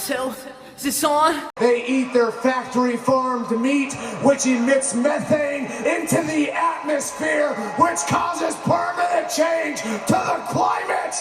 So, is this on? They eat their factory-farmed meat, which emits methane into the atmosphere, which causes permanent change to the climate.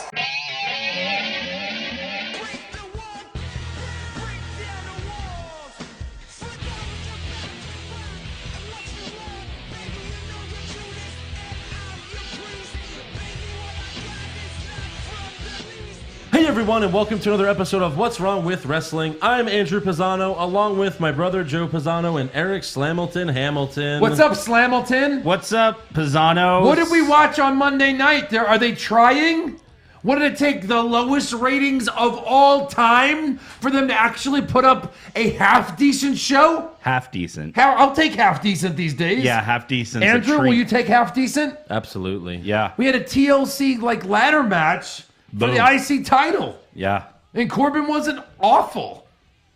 Hey everyone, and welcome to another episode of What's Wrong with Wrestling. I'm Andrew Pisano, along with my brother Joe Pisano and Eric Slamilton Hamilton. What's up, Slamilton? What's up, Pisano? What did we watch on Monday night? Are they trying? What did it take, the lowest ratings of all time for them to actually put up a half-decent show? Half decent. I'll take half-decent these days. Yeah, half decent. Andrew, will you take half-decent? Absolutely. Yeah. We had a TLC ladder match for the IC title. Yeah. And Corbin wasn't awful.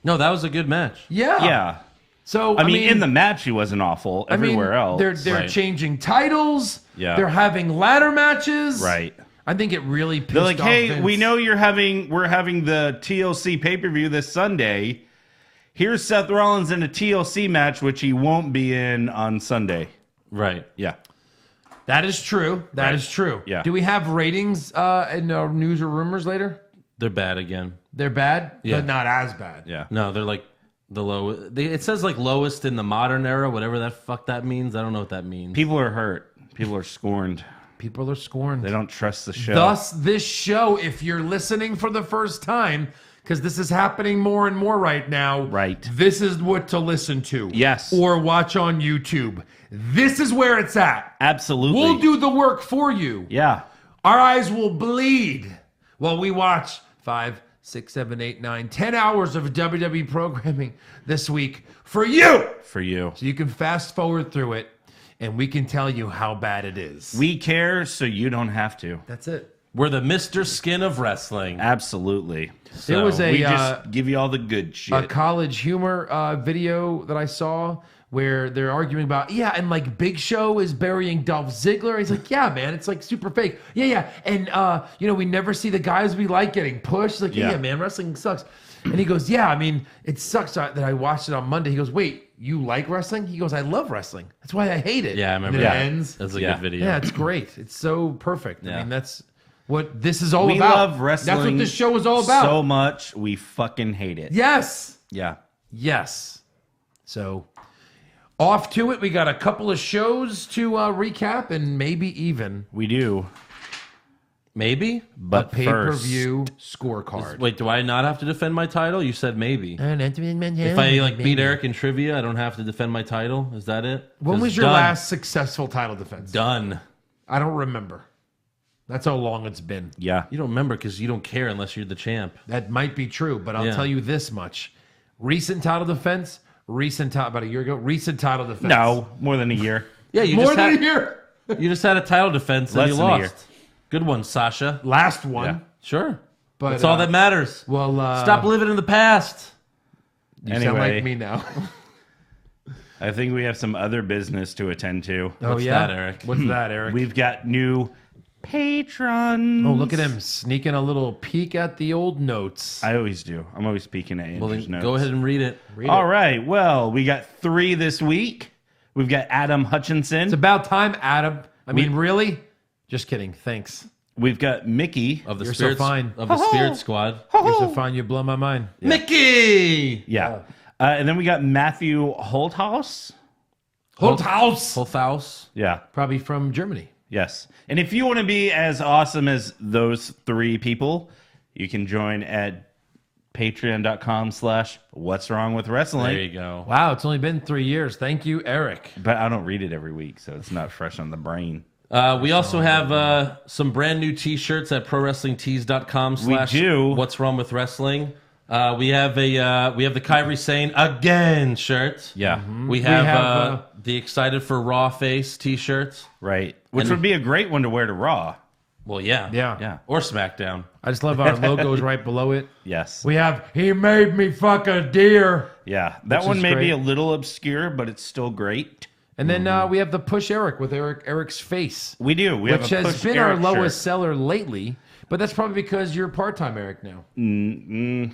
No, that was a good match. Yeah. Yeah. So I mean, in the match, he wasn't awful. Everywhere else, They're Right. changing titles. Yeah. They're having ladder matches. right. I think it really pissed They're like, off hey, Vince. we know we're having the TLC pay-per-view this Sunday. Here's Seth Rollins in a TLC match, which he won't be in on Sunday. Right. Yeah. That is true. That is true. Yeah. Do we have ratings in our news or rumors later? They're bad again. They're bad, Yeah. but not as bad. Yeah. No, they're like the low. It says like lowest in the modern era, whatever that fuck that means. I don't know what that means. People are hurt. People are scorned. People are scorned. They don't trust the show. Thus, this show, if you're listening for the first time, because this is happening more and more right now, Right. This is what to listen to. Yes. Or watch on YouTube. This is where it's at. Absolutely. We'll do the work for you. Yeah. Our eyes will bleed while we watch 5, 6, 7, 8, 9, 10 hours of WWE programming this week for you. For you. So you can fast forward through it and we can tell you how bad it is. We care, so you don't have to. That's it. We're the Mr. Skin of wrestling. Absolutely. There was We a just give you all the good shit. college humor video that I saw where they're arguing about, yeah, and like Big Show is burying Dolph Ziggler. He's like, yeah, man, it's like super fake. Yeah, yeah. And, we never see the guys we like getting pushed. He's like, yeah, man, wrestling sucks. And he goes, yeah, I mean, it sucks that I watched it on Monday. He goes, wait, you like wrestling? He goes, I love wrestling. That's why I hate it. Yeah, I remember and then that. It ends. That's a Yeah. good video. Yeah, it's great. It's so perfect. Yeah. I mean, that's what this is all We about. love wrestling. That's what this show is all about. So much, we fucking hate it. Yes. Yeah. Yes. So off to it. We got a couple of shows to recap and maybe even We do. Maybe? But a pay-per-view scorecard. Wait, do I not have to defend my title? You said maybe. If If I beat Eric in trivia, I don't have to defend my title? Is that it? When 'Cause was your done. last successful title defense? Done. I don't remember. That's how long it's been. Yeah. You don't remember because you don't care unless you're the champ. That might be true, but I'll Yeah. tell you this much. Recent title defense, about a year ago, recent title defense. No, more than a year. Yeah, you More just than had, a year. You just had a title defense and Less you than a year. lost. Good one, Sasha. Last one. Yeah. Sure. But, That's all that matters. Well, Stop living in the past. You sound Anyway. like me now. I think we have some other business to attend to. What's that, Eric? What's that, Eric? We've got new patrons. Oh, look at him sneaking a little peek at the old notes. I always do. I'm always peeking at Well, Andrew's then notes. go ahead and read it. All right. Well, we got 3 this week. We've got Adam Hutchinson. It's about time, Adam. I mean, really? Just kidding. Thanks. We've got Mickey. Of the You're so Spirit fine. of the Spirit Squad. You're so fine. You blow my mind. Mickey! Yeah. And then we got Matthew Holthaus. Holthaus. Holthaus. Yeah. Probably from Germany. Yes. And if you want to be as awesome as those 3 people, you can join at patreon.com/what's wrong with wrestling. There you go. Wow, it's only been 3 years. Thank you, Eric. But I don't read it every week, so it's not fresh on the brain. We also have some brand new t-shirts at prowrestlingtees.com/ We do. What's Wrong with Wrestling. We have the Kyrie Sane again shirt. Yeah. We have, have, the Excited for Raw face t-shirts. Right. Which And- would be a great one to wear to Raw. Well, yeah. Yeah. Yeah. Or SmackDown. I just love our logos right below it. Yes. We have, he made me fuck a deer. Yeah. That Which one is may great. be a little obscure, but it's still great. And then we have the Push Eric with Eric's face. We do. We which have a has Push been Eric our lowest shirt. seller lately. But that's probably because you're part-time Eric now.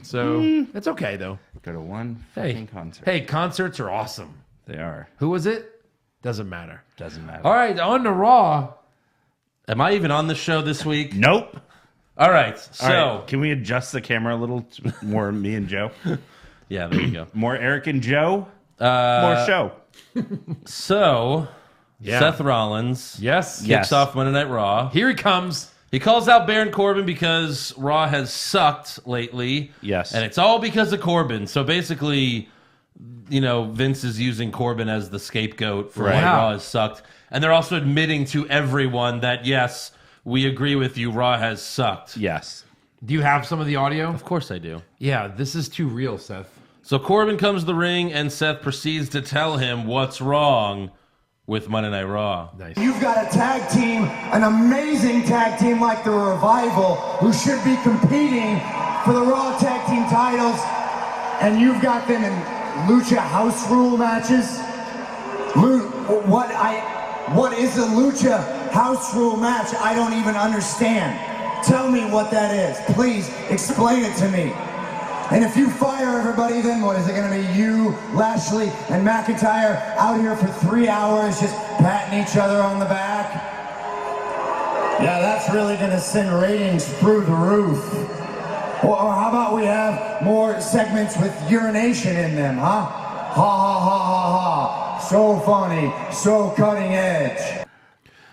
So that's okay, though. Go to one Hey, fucking concert. hey, concerts are awesome. They are. Who was it? Doesn't matter. Doesn't matter. All right, on to Raw. Am I even on the show this week? Nope. All right. So, All right. Can we adjust the camera a little more? Me and Joe. yeah, there you go. More Eric and Joe. More show. So, Yeah. Seth Rollins Yes. kicks Yes. off Monday Night Raw. Here he comes. He calls out Baron Corbin because Raw has sucked lately. Yes. And it's all because of Corbin. So basically, Vince is using Corbin as the scapegoat for why Wow. Raw has sucked. And they're also admitting to everyone that, yes, we agree with you, Raw has sucked. Yes. Do you have some of the audio? Of course I do. Yeah, this is too real, Seth. So Corbin comes to the ring, and Seth proceeds to tell him what's wrong with Monday Night Raw. Nice. You've got a tag team, an amazing tag team like the Revival, who should be competing for the Raw Tag Team titles, and you've got them in Lucha House Rule matches. What is a Lucha House Rule match? I don't even understand. Tell me what that is. Please explain it to me. And if you fire everybody, then what? Is it going to be you, Lashley, and McIntyre out here for 3 hours just patting each other on the back? Yeah, that's really going to send ratings through the roof. Or how about we have more segments with urination in them, huh? Ha ha ha ha ha. So funny, so cutting edge.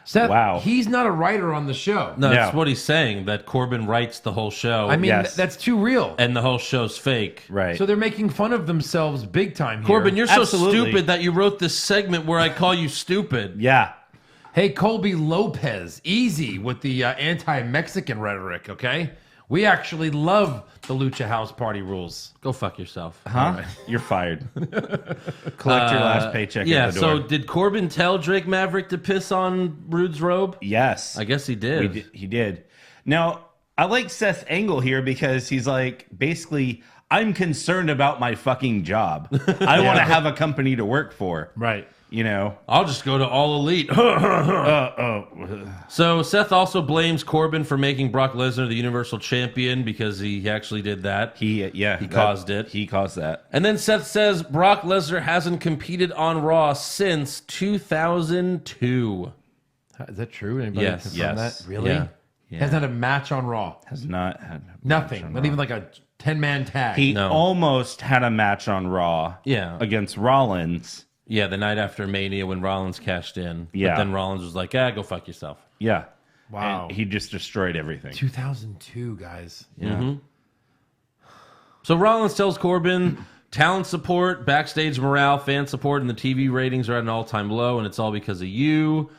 Seth, Wow. he's not a writer on the show. No, that's No. what he's saying, that Corbin writes the whole show. I mean, Yes. that's too real. and the whole show's fake. Right. So they're making fun of themselves big time here. Corbin, you're so Absolutely. stupid that you wrote this segment where I call you stupid. yeah. Hey, Colby Lopez, easy with the anti-Mexican rhetoric, okay? We actually love the Lucha House Party rules. Go fuck yourself. Huh? You're fired. Collect your last paycheck Yeah, at the door. so did Corbin tell Drake Maverick to piss on Rude's robe? Yes. I guess he did. He did. Now, I like Seth's angle here because he's like, basically, I'm concerned about my fucking job. I want to have a company to work for. Right. You know? I'll just go to All Elite. So Seth also blames Corbin for making Brock Lesnar the Universal Champion because he actually did that. He caused it. He caused that. And then Seth says Brock Lesnar hasn't competed on Raw since 2002. Is that true? Anybody Yes. confirm Yes. that? Really? Yeah. Hasn't had a match on Raw. Has not had Nothing. Not even like a 10-man tag. He No. almost had a match on Raw. Yeah. Against Rollins. Yeah, the night after Mania when Rollins cashed in. Yeah. But then Rollins was like, go fuck yourself. Yeah. Wow. And he just destroyed everything. 2002, guys. Yeah. So Rollins tells Corbin, talent support, backstage morale, fan support, and the TV ratings are at an all-time low, and it's all because of you.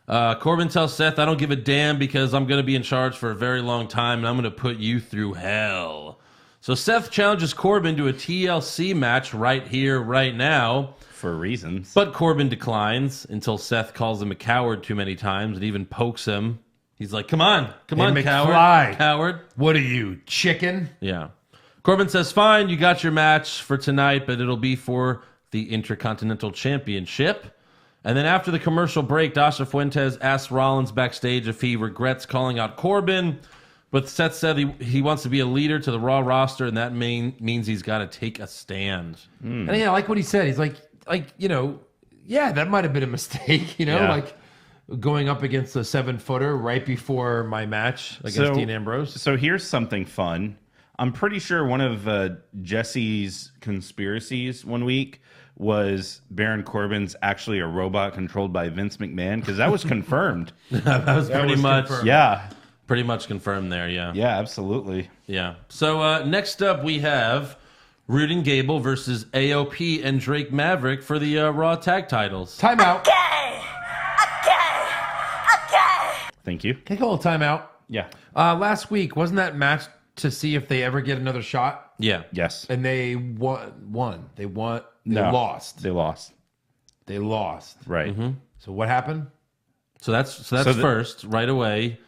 Corbin tells Seth, I don't give a damn because I'm going to be in charge for a very long time, and I'm going to put you through hell. So Seth challenges Corbin to a TLC match right here, right now. For reasons. But Corbin declines until Seth calls him a coward too many times and even pokes him. He's like, come on, Hey, coward. McFly. Coward. What are you, chicken? Yeah. Corbin says, fine, you got your match for tonight, but it'll be for the Intercontinental Championship. And then after the commercial break, Dasha Fuentes asks Rollins backstage if he regrets calling out Corbin. But Seth said he wants to be a leader to the Raw roster, and that means he's got to take a stand. And yeah, I like what he said. He's like, yeah, that might have been a mistake, Yeah. like going up against a 7-footer right before my match against Dean Ambrose. So here's something fun. I'm pretty sure one of Jesse's conspiracies one week was Baron Corbin's actually a robot controlled by Vince McMahon, because that was confirmed. That was pretty much confirmed. Yeah. pretty much confirmed there, yeah. Yeah, absolutely. Yeah. So next up we have Rude and Gable versus AOP and Drake Maverick for the Raw tag titles. Timeout. Thank you. Can I call a timeout? Yeah. Last week, wasn't that match to see if they ever get another shot? Yeah. Yes. And they won. They No. lost. They lost. They lost. Right. So what happened? So that's So first, right away.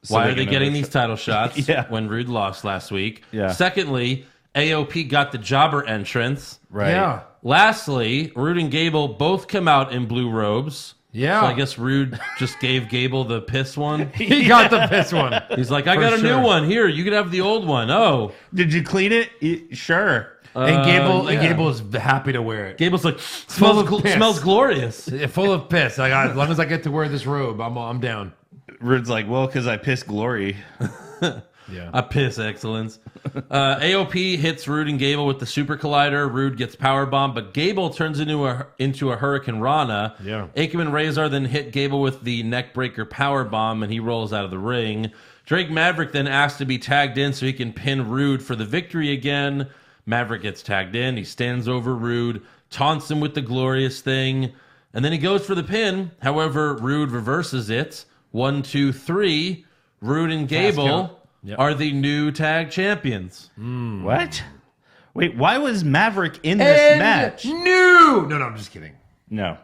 So Why they are they get getting another these title shots Yeah. when Rude lost last week? Yeah. Secondly, AOP got the jobber entrance. Right. Yeah. Lastly, Rude and Gable both come out in blue robes. Yeah. So I guess Rude just gave Gable the piss one. He got the piss one. He's like, I got a new one. Here, you can have the old one. Oh. Did you clean it? Sure. And yeah. Gable is happy to wear it. Gable's like, Full of piss. smells glorious. Full of piss. As long as I get to wear this robe, I'm down. Rude's like, well, because I pissed glory. Yeah. I piss excellence. AOP hits Rude and Gable with the Super Collider. Rude gets powerbombed, but Gable turns into a Hurricane Rana. Yeah. Aikman and Razor then hit Gable with the neckbreaker powerbomb, and he rolls out of the ring. Drake Maverick then asks to be tagged in so he can pin Rude for the victory again. Maverick gets tagged in. He stands over Rude, taunts him with the glorious thing, and then he goes for the pin. However, Rude reverses it. 1, 2, 3. Rude and Gable are the new tag champions. What? Wait, why was Maverick in this match? No, I'm just kidding. No.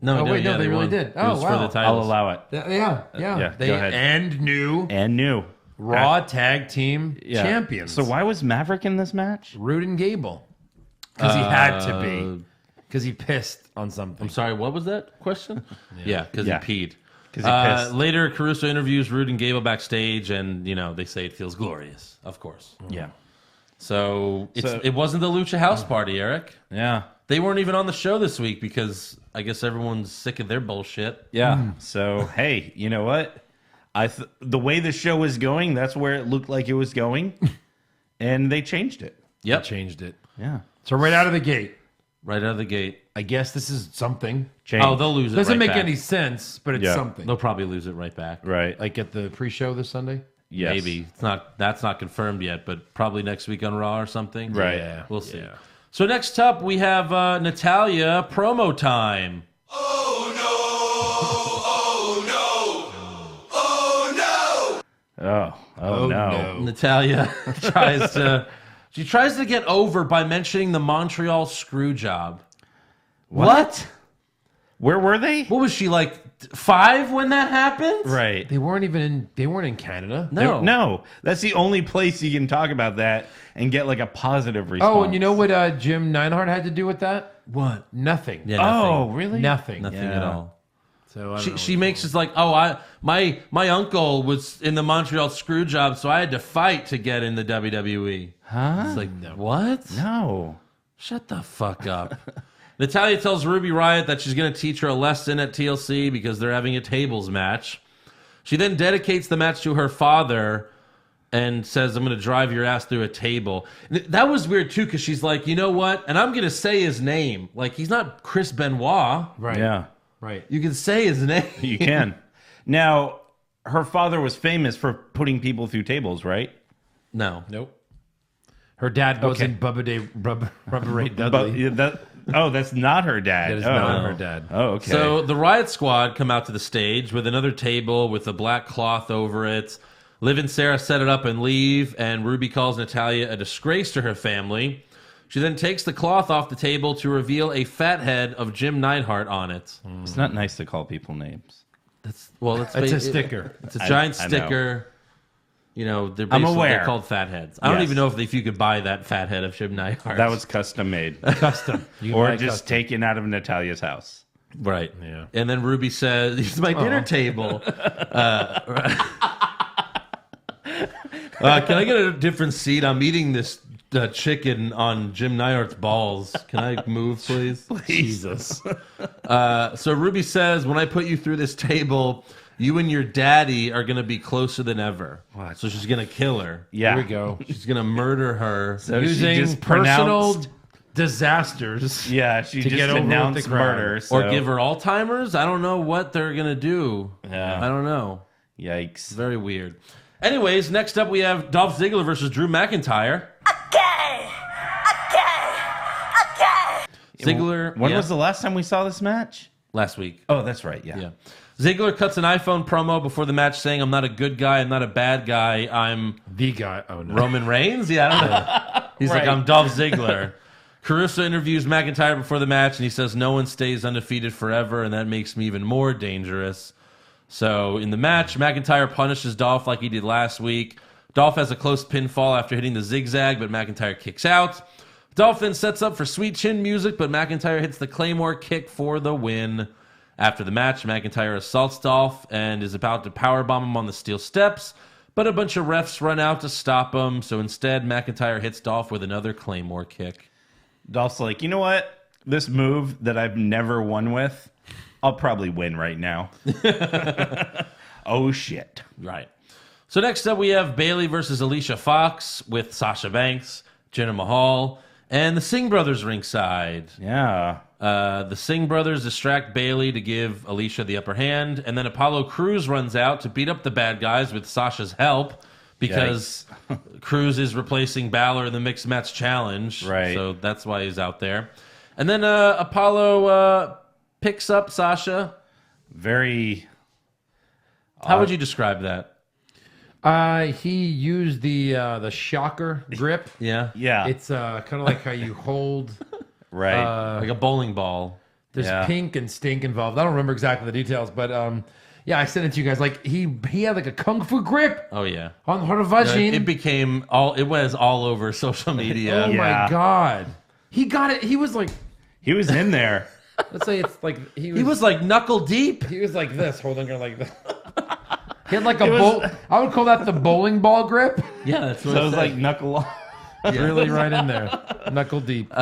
No, wait, no, they really won. did. It Oh, was wow. for the titles. I'll allow it. Yeah. Go ahead. And new And new. Raw Tag Team Champions. So why was Maverick in this match? Rude and Gable. Because he had to be. Because he pissed on something. I'm sorry, what was that question? Yeah, because Yeah. he peed. 'Cause he pissed. Later, Caruso interviews Rude and Gable backstage, and they say it feels glorious, of course. Yeah. So it wasn't the Lucha House Party, Eric. Yeah. They weren't even on the show this week because I guess everyone's sick of their bullshit. Yeah. So, hey, you know what? The way the show was going, that's where it looked like it was going. And they changed it. Yep, Changed it. Yeah. So right out of the gate, right out of the gate. I guess this is something. Change. Oh, they'll lose it. Doesn't right make back. any sense, but it's Yeah. something. They'll probably lose it right back. Right. Like at the pre-show this Sunday? Yes. Maybe that's not confirmed yet, but probably next week on Raw or something. Right. Yeah. We'll see. Yeah. So next up, we have Natalia promo time. Oh, no. Natalia tries to get over by mentioning the Montreal screw job. What? Where were they? What was she, like 5 when that happened? Right. They weren't in Canada. No. No. That's the only place you can talk about that and get like a positive response. Oh, and you know what Jim Neidhart had to do with that? What? Nothing. Yeah, nothing. Oh, really? Nothing. Nothing Yeah. at all. So I don't know She makes it like, my uncle was in the Montreal screw job, so I had to fight to get in the WWE. Huh? It's like, what? No. Shut the fuck up. Natalia tells Ruby Riott that she's going to teach her a lesson at TLC because they're having a tables match. She then dedicates the match to her father and says, I'm going to drive your ass through a table. And that was weird, too, because she's like, you know what? And I'm going to say his name. Like, he's not Chris Benoit. Right. Yeah. Right. You can say his name. You can. Now, her father was famous for putting people through tables, right? No. Nope. Her dad was Okay. in Rubber Ray Dudley. But that's not her dad. That is not her dad. Oh, okay. So the Riot Squad come out to the stage with another table with a black cloth over it. Liv and Sarah set it up and leave, and Ruby calls Natalia a disgrace to her family. She then takes the cloth off the table to reveal a fat head of Jim Neidhart on it. it's not nice to call people names. It's a sticker. It's a giant I know. sticker. They're I'm basically aware. they're called fat heads. I don't Yes. even know if you could buy that fat head of Jim Neidhart. That was custom made. Custom. You Or buy just custom. taken out of Natalia's house. right. Yeah. And then Ruby says, "It's my dinner table." Can I get a different seat? I'm eating this chicken on Jim Neidhart's balls. Can I move, please? Jesus. So Ruby says, when I put you through this table, you and your daddy are going to be closer than ever. What? So she's going to kill her. Yeah. Here we go. She's going to murder her. So she Using just personal pronounced- disasters. Yeah, she To just get over with announced the crowd. murder. Or So. give her Alzheimer's. I don't know what they're going to do. Yeah. I don't know. Yikes. Very weird. Anyways, next up we have Dolph Ziggler versus Drew McIntyre. Ziggler. When yeah, was the last time we saw this match? last week. Oh, that's right. Yeah. Yeah. Ziggler cuts an iPhone promo before the match saying, I'm not a good guy, I'm not a bad guy, I'm The guy. Oh, no. Roman Reigns? Yeah, I don't know. He's like, Right. I'm Dolph Ziggler. Caruso interviews McIntyre before the match, and he says, no one stays undefeated forever, and that makes me even more dangerous. So in the match, McIntyre punishes Dolph like he did last week. Dolph has a close pinfall after hitting the zigzag, but McIntyre kicks out. Dolph then sets up for sweet chin music, but McIntyre hits the Claymore kick for the win. After the match, McIntyre assaults Dolph and is about to powerbomb him on the steel steps, but a bunch of refs run out to stop him, so instead McIntyre hits Dolph with another Claymore kick. Dolph's like, you know what? This move that I've never won with, I'll probably win right now. Oh, shit. Right. So next up we have Bayley versus Alicia Fox with Sasha Banks, Jinder Mahal, and the Singh brothers ringside. Yeah. The Singh brothers distract Bayley to give Alicia the upper hand, and then Apollo Crews runs out to beat up the bad guys with Sasha's help because Crews is replacing Balor in the Mixed Match Challenge. Right. So that's why he's out there. And then Apollo picks up Sasha. Very... How would you describe that? He used the shocker grip. Yeah. Yeah. It's kind of like how you hold... right. Like a bowling ball. There's Yeah. pink and stink involved. I don't remember exactly the details, but yeah, I sent it to you guys. Like he had like a kung fu grip Oh, yeah. on her vagina. It became it was all over social media. Oh Yeah. my god, he got it. He was like, He was in there. let's say it's like He was like knuckle deep. he was like this, holding her like this. He had like a bowl. I would call that the bowling ball grip. Yeah, that's what So it it was said. like knuckle. Really right in there, knuckle deep.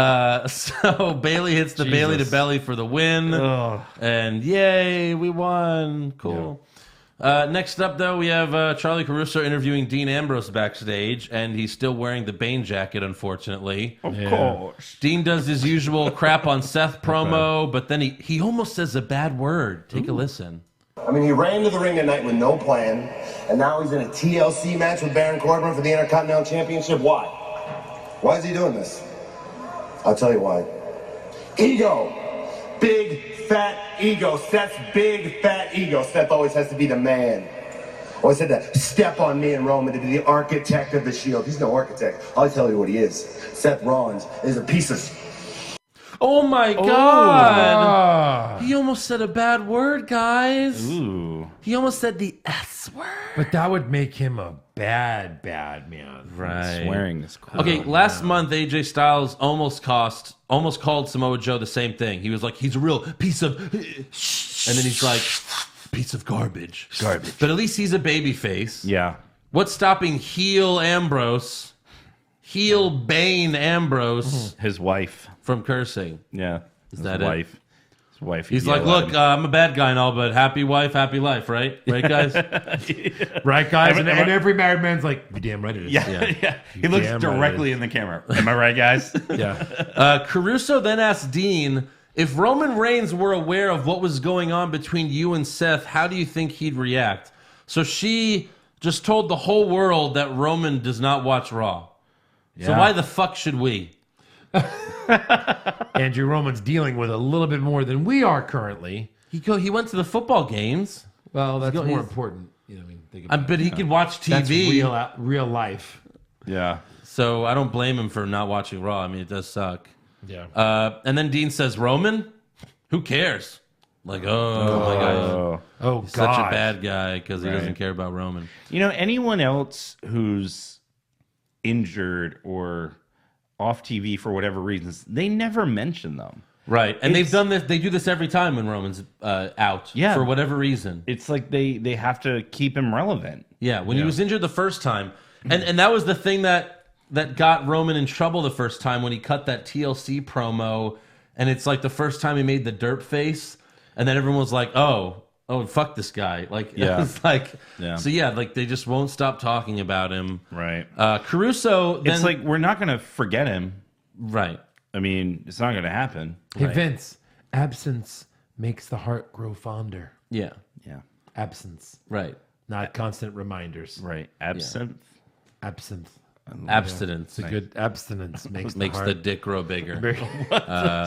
So Bailey hits the Bailey to belly for the win. Ugh. And yay, we won. Cool. Next up, though, we have Charlie Caruso interviewing Dean Ambrose backstage, and he's still wearing the Bane jacket, unfortunately. Of course. Dean does his usual crap on Seth promo, but then he almost says a bad word. Take a listen. I mean, he ran to the ring tonight with no plan, and now he's in a TLC match with Baron Corbin for the Intercontinental Championship. Why? Why is he doing this? I'll tell you why. Ego. Big, fat ego. Seth's big, fat ego. Seth always has to be the man. Always had to step on me and Roman to be the architect of the Shield. He's no architect. I'll tell you what he is. Seth Rollins is a piece of... Oh, my God. He almost said a bad word, guys. Ooh. He almost said the S word. But that would make him a bad man. Right. Swearing is cool. Okay, last month AJ Styles almost called Samoa Joe the same thing. He was like, he's a real piece of, and then he's like, piece of garbage. But at least he's a baby face. Yeah. What's stopping heel Bane Ambrose His wife. from cursing? Yeah. Is His that it? wife. His wife. He's yelled like, at look, him. I'm a bad guy and all, but happy wife, happy life, right? Right, guys? Right, guys? Am I- And every married man's like, you damn right it is. yeah. He looks damn right directly it in the camera. Am I right, guys? Yeah. Caruso then asked Dean, if Roman Reigns were aware of what was going on between you and Seth, how do you think he'd react? So she just told the whole world that Roman does not watch Raw. So Yeah. why the fuck should we? Andrew Roman's dealing with a little bit more than we are currently. He went to the football games, Well, that's go- more he's- important. You know, I mean, think about but he could watch TV. that's real life. Yeah. So I don't blame him for not watching Raw. I mean, it does suck. Yeah. And then Dean says, Roman? Who cares? Like, oh my God. Oh. Oh, He's God. such a bad guy because he Right. doesn't care about Roman. You know, anyone else who's injured or off TV for whatever reasons, they never mention them. Right. And they've It's- done this. They do this every time when Roman's out. Yeah. For whatever reason. It's like they have to keep him relevant. Yeah. When he was injured the first time. And that was the thing that got Roman in trouble the first time when he cut that TLC promo. And it's like the first time he made the derp face. And then everyone was like, oh, fuck this guy. Like, Yeah. it's like, Yeah. so yeah, like they just won't stop talking about him. Right. Caruso, then, It's like we're not going to forget him. right. I mean, it's not going to happen. Hey, Right. Vince, absence makes the heart grow fonder. Yeah. Yeah. Absence, Right. not constant reminders. Right. Absinthe. Absinthe. Abstinence. It's a good abstinence makes Makes the the heart dick grow bigger.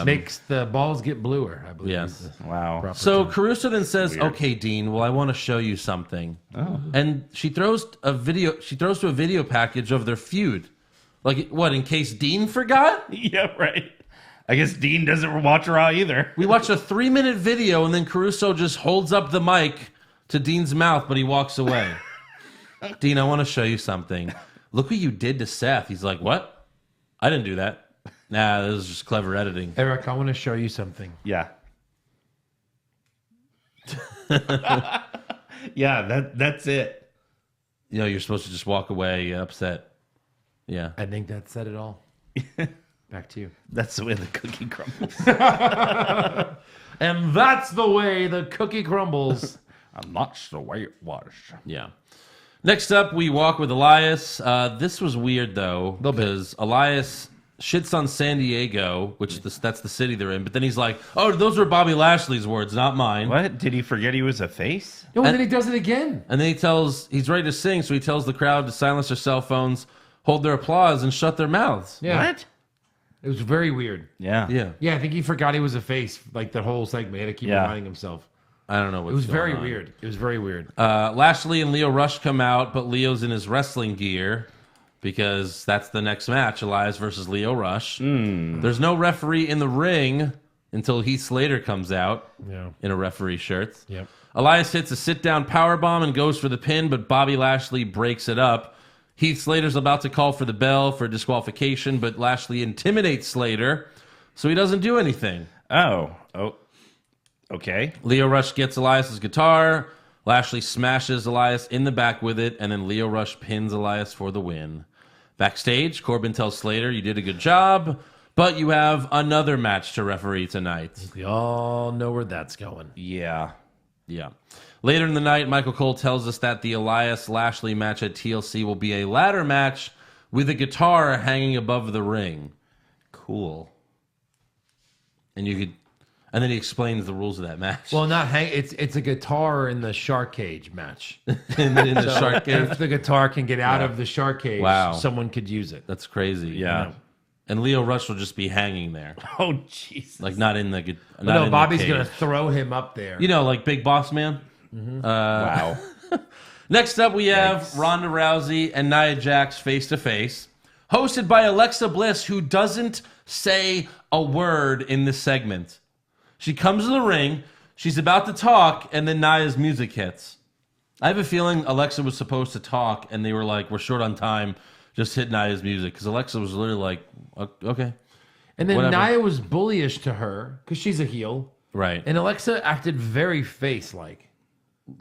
makes the balls get bluer. I believe. Yes. is the Wow. proper So term. Caruso then says, "Okay, Dean. Well, I want to show you something." Oh. And she throws to a video package of their feud. Like what? In case Dean forgot, Yeah, right. I guess Dean doesn't watch Raw either. we watch a 3-minute video, and then Caruso just holds up the mic to Dean's mouth, but he walks away. Dean, I want to show you something. Look what you did to Seth. He's like, "What? I didn't do that." Nah, this is just clever editing. Eric, I want to show you something. Yeah. Yeah, that's it. You know, you're supposed to just walk away upset. Yeah. I think that said it all. Back to you. That's the way the cookie crumbles. And that's the way the cookie crumbles. And that's the way it was. Yeah. Next up, we walk with Elias. This was weird, though, because Elias shits on San Diego, which that's the city they're in. But then he's like, oh, those were Bobby Lashley's words, not mine. What? Did he forget he was a face? No, and then he does it again. And then he's ready to sing, so he tells the crowd to silence their cell phones, hold their applause, and shut their mouths. Yeah. What? It was very weird. Yeah. Yeah. Yeah, I think he forgot he was a face, like the whole segment. He had to keep reminding himself. I don't know what's It was going very on. weird. It was very weird. Lashley and Lio Rush come out, but Leo's in his wrestling gear because that's the next match, Elias versus Lio Rush. There's no referee in the ring until Heath Slater comes out in a referee shirt. Yep. Elias hits a sit-down powerbomb and goes for the pin, but Bobby Lashley breaks it up. Heath Slater's about to call for the bell for disqualification, but Lashley intimidates Slater, so he doesn't do anything. Oh. Okay. Lio Rush gets Elias's guitar. Lashley smashes Elias in the back with it, and then Lio Rush pins Elias for the win. Backstage, Corbin tells Slater, you did a good job, but you have another match to referee tonight. We all know where that's going. Yeah. Yeah. Later in the night, Michael Cole tells us that the Elias-Lashley match at TLC will be a ladder match with a guitar hanging above the ring. Cool. And then he explains the rules of that match. Well, it's a guitar in the shark cage match. in the shark cage. If the guitar can get out of the shark cage, someone could use it. That's crazy. Yeah. You know? And Lio Rush will just be hanging there. Oh, Jesus. Like, not in the... No, Bobby's going to throw him up there. You know, like Big Boss Man. Wow. Next up, we have Ronda Rousey and Nia Jax face-to-face, hosted by Alexa Bliss, who doesn't say a word in this segment. She comes to the ring, she's about to talk, and then Nia's music hits. I have a feeling Alexa was supposed to talk, and they were like, we're short on time, just hit Nia's music. Because Alexa was literally like, okay. And then whatever. Nia was bullyish to her, because she's a heel. Right. And Alexa acted very face-like.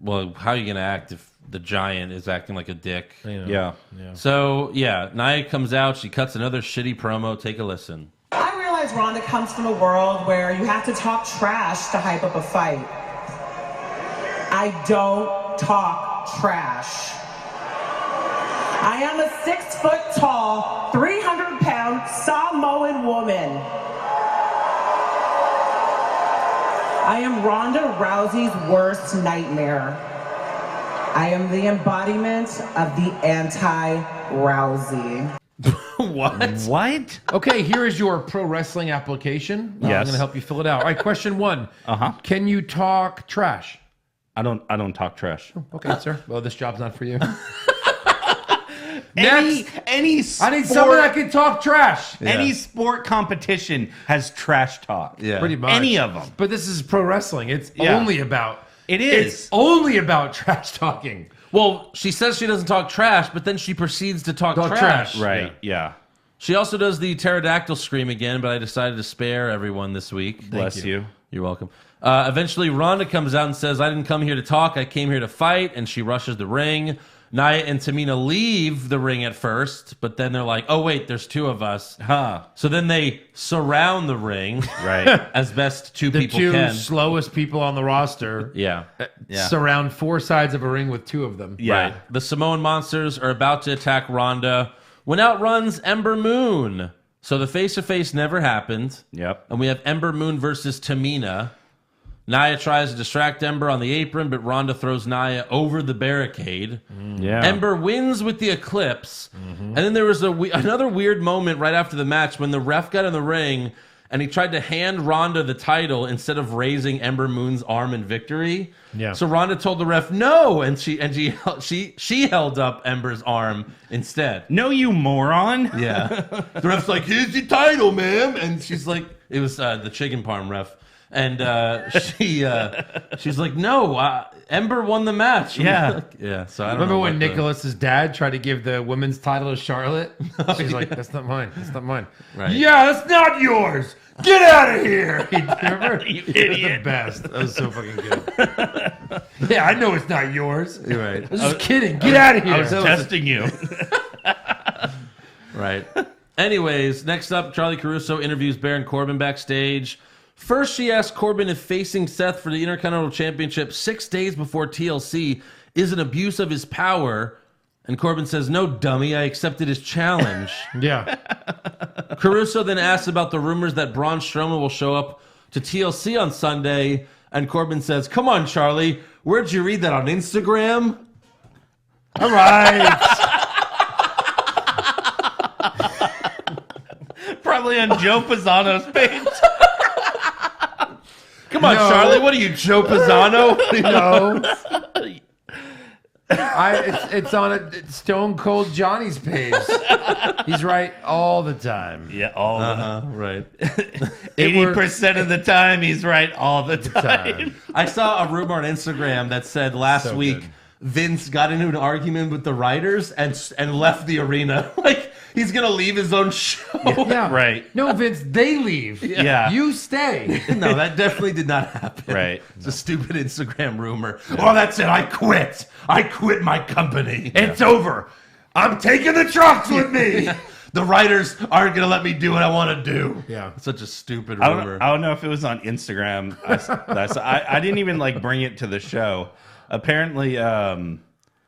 Well, how are you going to act if the giant is acting like a dick? You know? Yeah. So, yeah, Nia comes out, she cuts another shitty promo. Take a listen. I realize Ronda comes from a world where you have to talk trash to hype up a fight. I don't talk trash. I am a 6 foot tall, 300-pound Samoan woman. I am Ronda Rousey's worst nightmare. I am the embodiment of the anti-Rousey. What? Okay, here is your pro wrestling application. I'm Yes. going to help you fill it out. All right, question 1. Can you talk trash? I don't talk trash. Okay, sir. Well, this job's not for you. Any sport, I need someone that can talk trash. any sport competition has trash talk. Yeah. Pretty much. Any of them. But this is pro wrestling. It's Yeah. only about... It is. It's only about trash talking. Well, she says she doesn't talk trash, but then she proceeds to talk trash. Right. Yeah. She also does the pterodactyl scream again, but I decided to spare everyone this week. Bless you. You're welcome. Eventually, Ronda comes out and says, I didn't come here to talk, I came here to fight, and she rushes the ring. Nia and Tamina leave the ring at first, but then they're like, oh, wait, there's two of us. So then they surround the ring Right. as best two The people two can. slowest people on the roster Yeah. surround 4 sides of a ring with 2 of them. Yeah. Right. The Samoan monsters are about to attack Ronda when out runs Ember Moon. So the face-to-face never happened. Yep. And we have Ember Moon versus Tamina. Nia tries to distract Ember on the apron, but Ronda throws Nia over the barricade. Yeah. Ember wins with the Eclipse. And then there was another weird moment right after the match when the ref got in the ring and he tried to hand Ronda the title instead of raising Ember Moon's arm in victory. Yeah. So Ronda told the ref no, and she held up Ember's arm instead. No, you moron. Yeah. The ref's like, here's your title, ma'am. And she's like, it was the chicken parm ref. And she's like, no, Ember won the match. Yeah. Yeah. So I don't Remember know when what Nicholas's dad tried to give the women's title to Charlotte? She's like, that's not mine. That's not mine. Right. Yeah, that's not yours. Get out of here. Remember? You It was idiot. the best. That was so fucking good. Yeah, I know it's not yours. You're right. I was just kidding. Get out of here. I was testing you. Right. Anyways, next up, Charlie Caruso interviews Baron Corbin backstage. First, she asks Corbin if facing Seth for the Intercontinental Championship 6 days before TLC is an abuse of his power. And Corbin says, no, dummy, I accepted his challenge. Yeah. Caruso then asks about the rumors that Braun Strowman will show up to TLC on Sunday. And Corbin says, come on, Charlie, where'd you read that, on Instagram? All right. Probably on Joe Pisano's page. Come on, No. Charlie, what are you, Joe Pisano? No. It's on it's Stone Cold Johnny's page. He's right all the time. Yeah, all Right. 80% of the time he's right all the time. I saw a rumor on Instagram that said last So week good. Vince got into an argument with the writers and left the arena. Like, he's going to leave his own show. Yeah. Right. No, Vince, they leave. Yeah. You stay. No, that definitely did not happen. Right. It's a stupid Instagram rumor. Well, that's it. I quit. I quit my company. It's over. I'm taking the trucks with me. The writers aren't going to let me do what I want to do. Yeah. Such a stupid I rumor. don't know if it was on Instagram. I didn't even like bring it to the show. Apparently,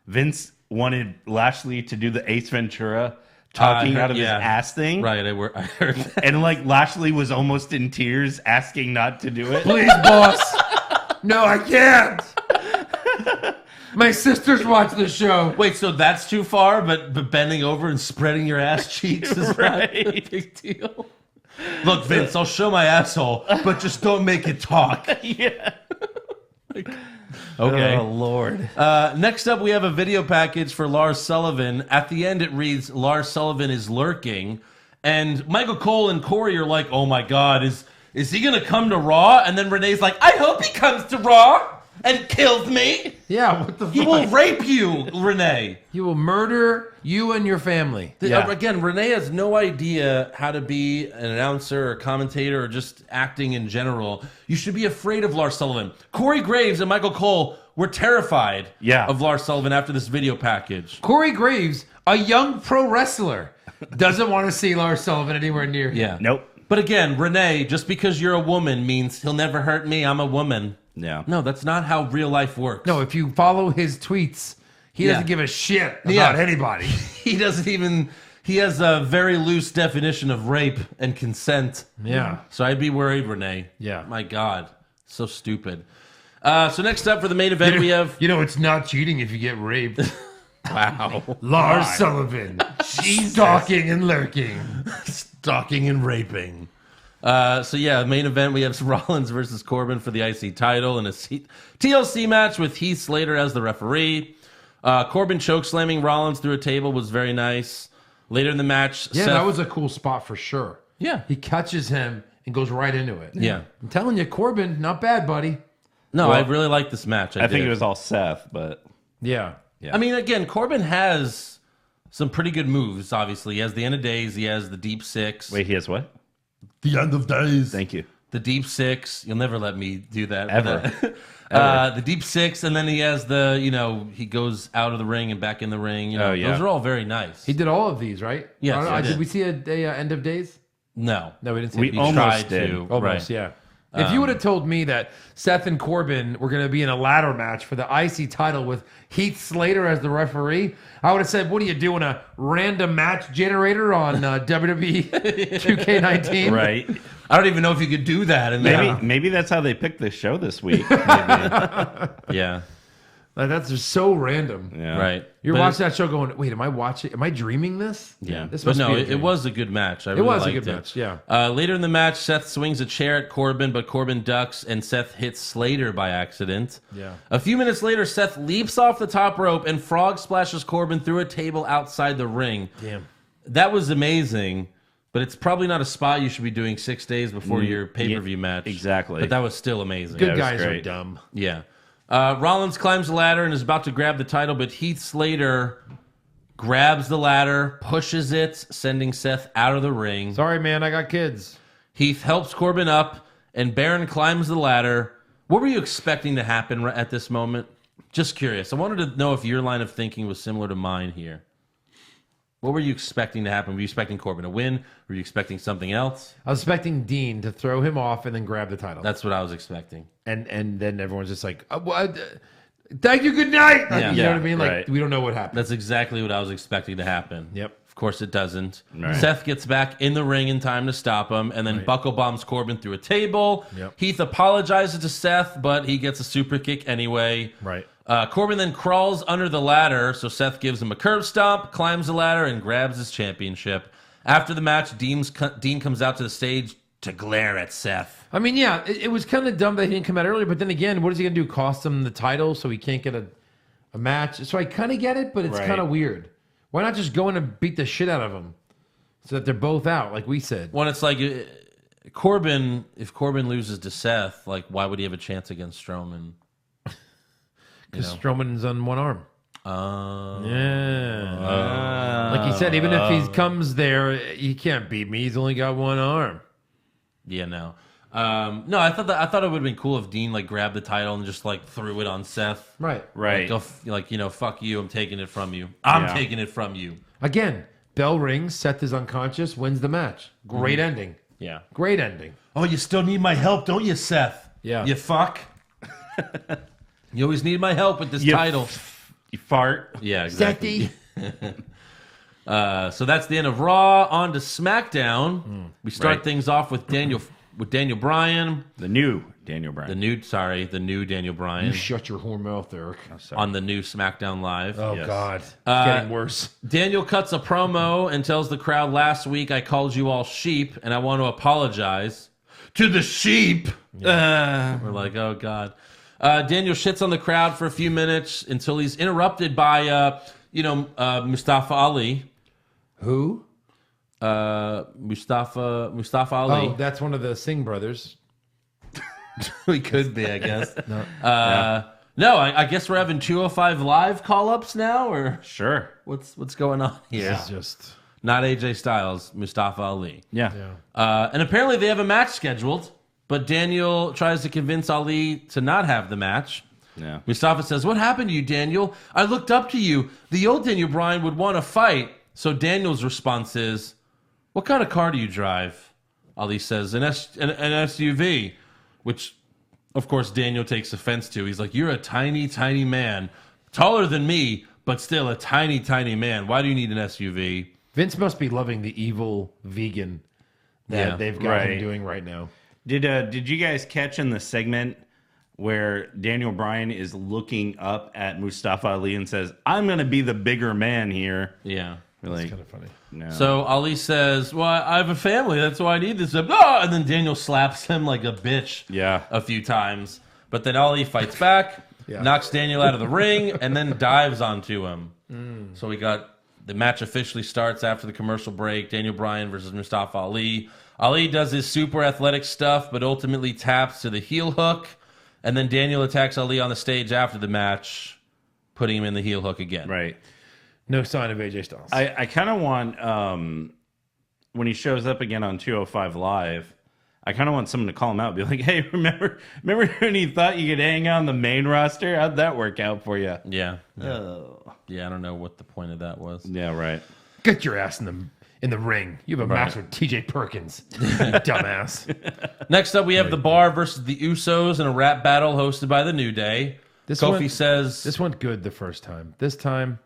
Vince wanted Lashley to do the Ace Ventura talking out of his ass thing. Right, I heard that. And like Lashley was almost in tears asking not to do it. Please, boss. No, I can't. My sisters watch the show. Wait, so that's too far, but bending over and spreading your ass cheeks is not a big deal? Look, Vince, I'll show my asshole, but just don't make it talk. Yeah. Okay. Oh, Lord. Next up, we have a video package for Lars Sullivan. At the end, it reads, Lars Sullivan is lurking. And Michael Cole and Corey are like, oh my God, is he going to come to Raw? And then Renee's like, I hope he comes to Raw and kills me. Yeah, what the He fuck? will rape you, Renee. He will murder you and your family. Yeah. Again, Renee has no idea how to be an announcer or commentator or just acting in general. You should be afraid of Lars Sullivan. Corey Graves and Michael Cole were terrified of Lars Sullivan after this video package. Corey Graves, a young pro wrestler, doesn't want to see Lars Sullivan anywhere near him. Yeah. Nope. But again, Renee, just because you're a woman means he'll never hurt me. I'm a woman. Yeah. No, that's not how real life works. No, if you follow his tweets, he doesn't give a shit about anybody. He doesn't even... He has a very loose definition of rape and consent. Yeah. So I'd be worried, Renee. Yeah. My God. So stupid. So next up for the main event, we have... You know, it's not cheating if you get raped. Wow. Lars Sullivan. Stalking and lurking. Stalking and raping. So yeah, main event, we have Rollins versus Corbin for the IC title in a TLC match with Heath Slater as the referee. Corbin chokeslamming Rollins through a table was very nice. Later in the match, Yeah, Seth... that was a cool spot for sure. Yeah. He catches him and goes right into it. Yeah. I'm telling you, Corbin, not bad, buddy. No, Well, I really like this match. I think it was all Seth, but Yeah. I mean, again, Corbin has some pretty good moves, obviously. He has the End of Days. He has the Deep Six. wait, he has what? The End of Days. Thank you. The Deep Six. You'll never let me do that. Ever. The Deep Six, and then he has the, he goes out of the ring and back in the ring. Oh, yeah. Those are all very nice. He did all of these, right? Yes, he Did did. we see a End of Days? No. No, we didn't see We it. He almost tried did. to. Almost, right. yeah. If you would have told me that Seth and Corbin were going to be in a ladder match for the IC title with Heath Slater as the referee, I would have said, what are you doing, a random match generator on WWE 2K19? Right. I don't even know if you could do that. And Maybe that's how they picked this show this week. Yeah. Like, that's just so random. Yeah. Right. You're But watching that show going, wait, am I watching? Am I dreaming this? Yeah, This but must no, be a it dream. was a good match. It was a good match, yeah. Later in the match, Seth swings a chair at Corbin, but Corbin ducks, and Seth hits Slater by accident. Yeah. A few minutes later, Seth leaps off the top rope and frog splashes Corbin through a table outside the ring. Damn. That was amazing. But it's probably not a spot you should be doing 6 days before your pay-per-view match. Exactly. But that was still amazing. Good it was guys are great. dumb. Yeah. Rollins climbs the ladder and is about to grab the title, but Heath Slater grabs the ladder, pushes it, sending Seth out of the ring. Sorry, man, I got kids. Heath helps Corbin up, and Baron climbs the ladder. What were you expecting to happen at this moment? Just curious. I wanted to know if your line of thinking was similar to mine here. What were you expecting to happen? Were you expecting Corbin to win? Were you expecting something else? I was expecting Dean to throw him off and then grab the title. That's what I was expecting. And then everyone's just like, thank you, good night. Yeah. You know what I mean? Like, Right. we don't know what happened. That's exactly what I was expecting to happen. Yep. Of course it doesn't. Right. Seth gets back in the ring in time to stop him, and then buckle bombs Corbin through a table. Yep. Heath apologizes to Seth, but he gets a super kick anyway. Right. Corbin then crawls under the ladder, so Seth gives him a curb stomp, climbs the ladder, and grabs his championship. After the match, Dean comes out to the stage to glare at Seth. I mean, yeah, it was kind of dumb that he didn't come out earlier, but then again, what is he going to do? Cost him the title so he can't get a match? So I kind of get it, but it's Right. kind of weird. Why not just go in and beat the shit out of him so that they're both out, like we said? When it's like, if Corbin loses to Seth, like, why would he have a chance against Strowman? Because Strowman's on one arm. Yeah. Like he said, even if he comes there, he can't beat me. He's only got one arm. Yeah, no. No, I thought it would have been cool if Dean like grabbed the title and just like threw it on Seth. Right. Right. Like, fuck you, I'm taking it from you. I'm Yeah. taking it from you. Again, bell rings, Seth is unconscious, wins the match. Great ending. Yeah. Great ending. Oh, you still need my help, don't you, Seth? Yeah. You fuck. You always need my help with this You title. You fart. Yeah, exactly. Sethy. So that's the end of Raw. On to SmackDown. We start Right. things off with Daniel Bryan. The new Daniel Bryan. The new Daniel Bryan You shut your whore mouth, Eric. on the new SmackDown Live. Oh, Yes. God. It's getting worse. Daniel cuts a promo and tells the crowd, last week I called you all sheep and I want to apologize to the sheep. We're like, oh, God. Daniel shits on the crowd for a few minutes until he's interrupted by, Mustafa Ali. Who? Mustafa Ali. Oh, that's one of the Singh brothers. We could be, I guess. No, I guess we're having 205 Live call-ups now, or Sure. what's going on here? This is just... Not AJ Styles, Mustafa Ali. Yeah. And apparently they have a match scheduled, but Daniel tries to convince Ali to not have the match. Yeah. Mustafa says, what happened to you, Daniel? I looked up to you. The old Daniel Bryan would want to fight. So Daniel's response is, what kind of car do you drive? Ali says, an SUV, which, of course, Daniel takes offense to. He's like, you're a tiny, tiny man. Taller than me, but still a tiny, tiny man. Why do you need an SUV? Vince must be loving the evil vegan that Yeah. they've got him Right. doing right now. Did you guys catch in the segment where Daniel Bryan is looking up at Mustafa Ali and says, I'm going to be the bigger man here? Yeah. We're like, Kind of funny. no. So Ali says, well, I have a family. That's why I need this. Oh! And then Daniel slaps him like a bitch Yeah. a few times. But then Ali fights back, Yeah. knocks Daniel out of the ring, and then dives onto him. So we got the match officially starts after the commercial break. Daniel Bryan versus Mustafa Ali. Ali does his super athletic stuff, but ultimately taps to the heel hook. And then Daniel attacks Ali on the stage after the match, putting him in the heel hook again. Right. No sign of AJ Styles. I kind of want, when he shows up again on 205 Live, I kind of want someone to call him out and be like, hey, remember when you thought you could hang out on the main roster? How'd that work out for you? Yeah. Oh. Yeah, I don't know what the point of that was. Yeah, right. Get your ass in the ring. You have a match with TJ Perkins. You dumbass. Next up, we have The Bar versus the Usos in a rap battle hosted by The New Day. Kofi says... This went good the first time. This time,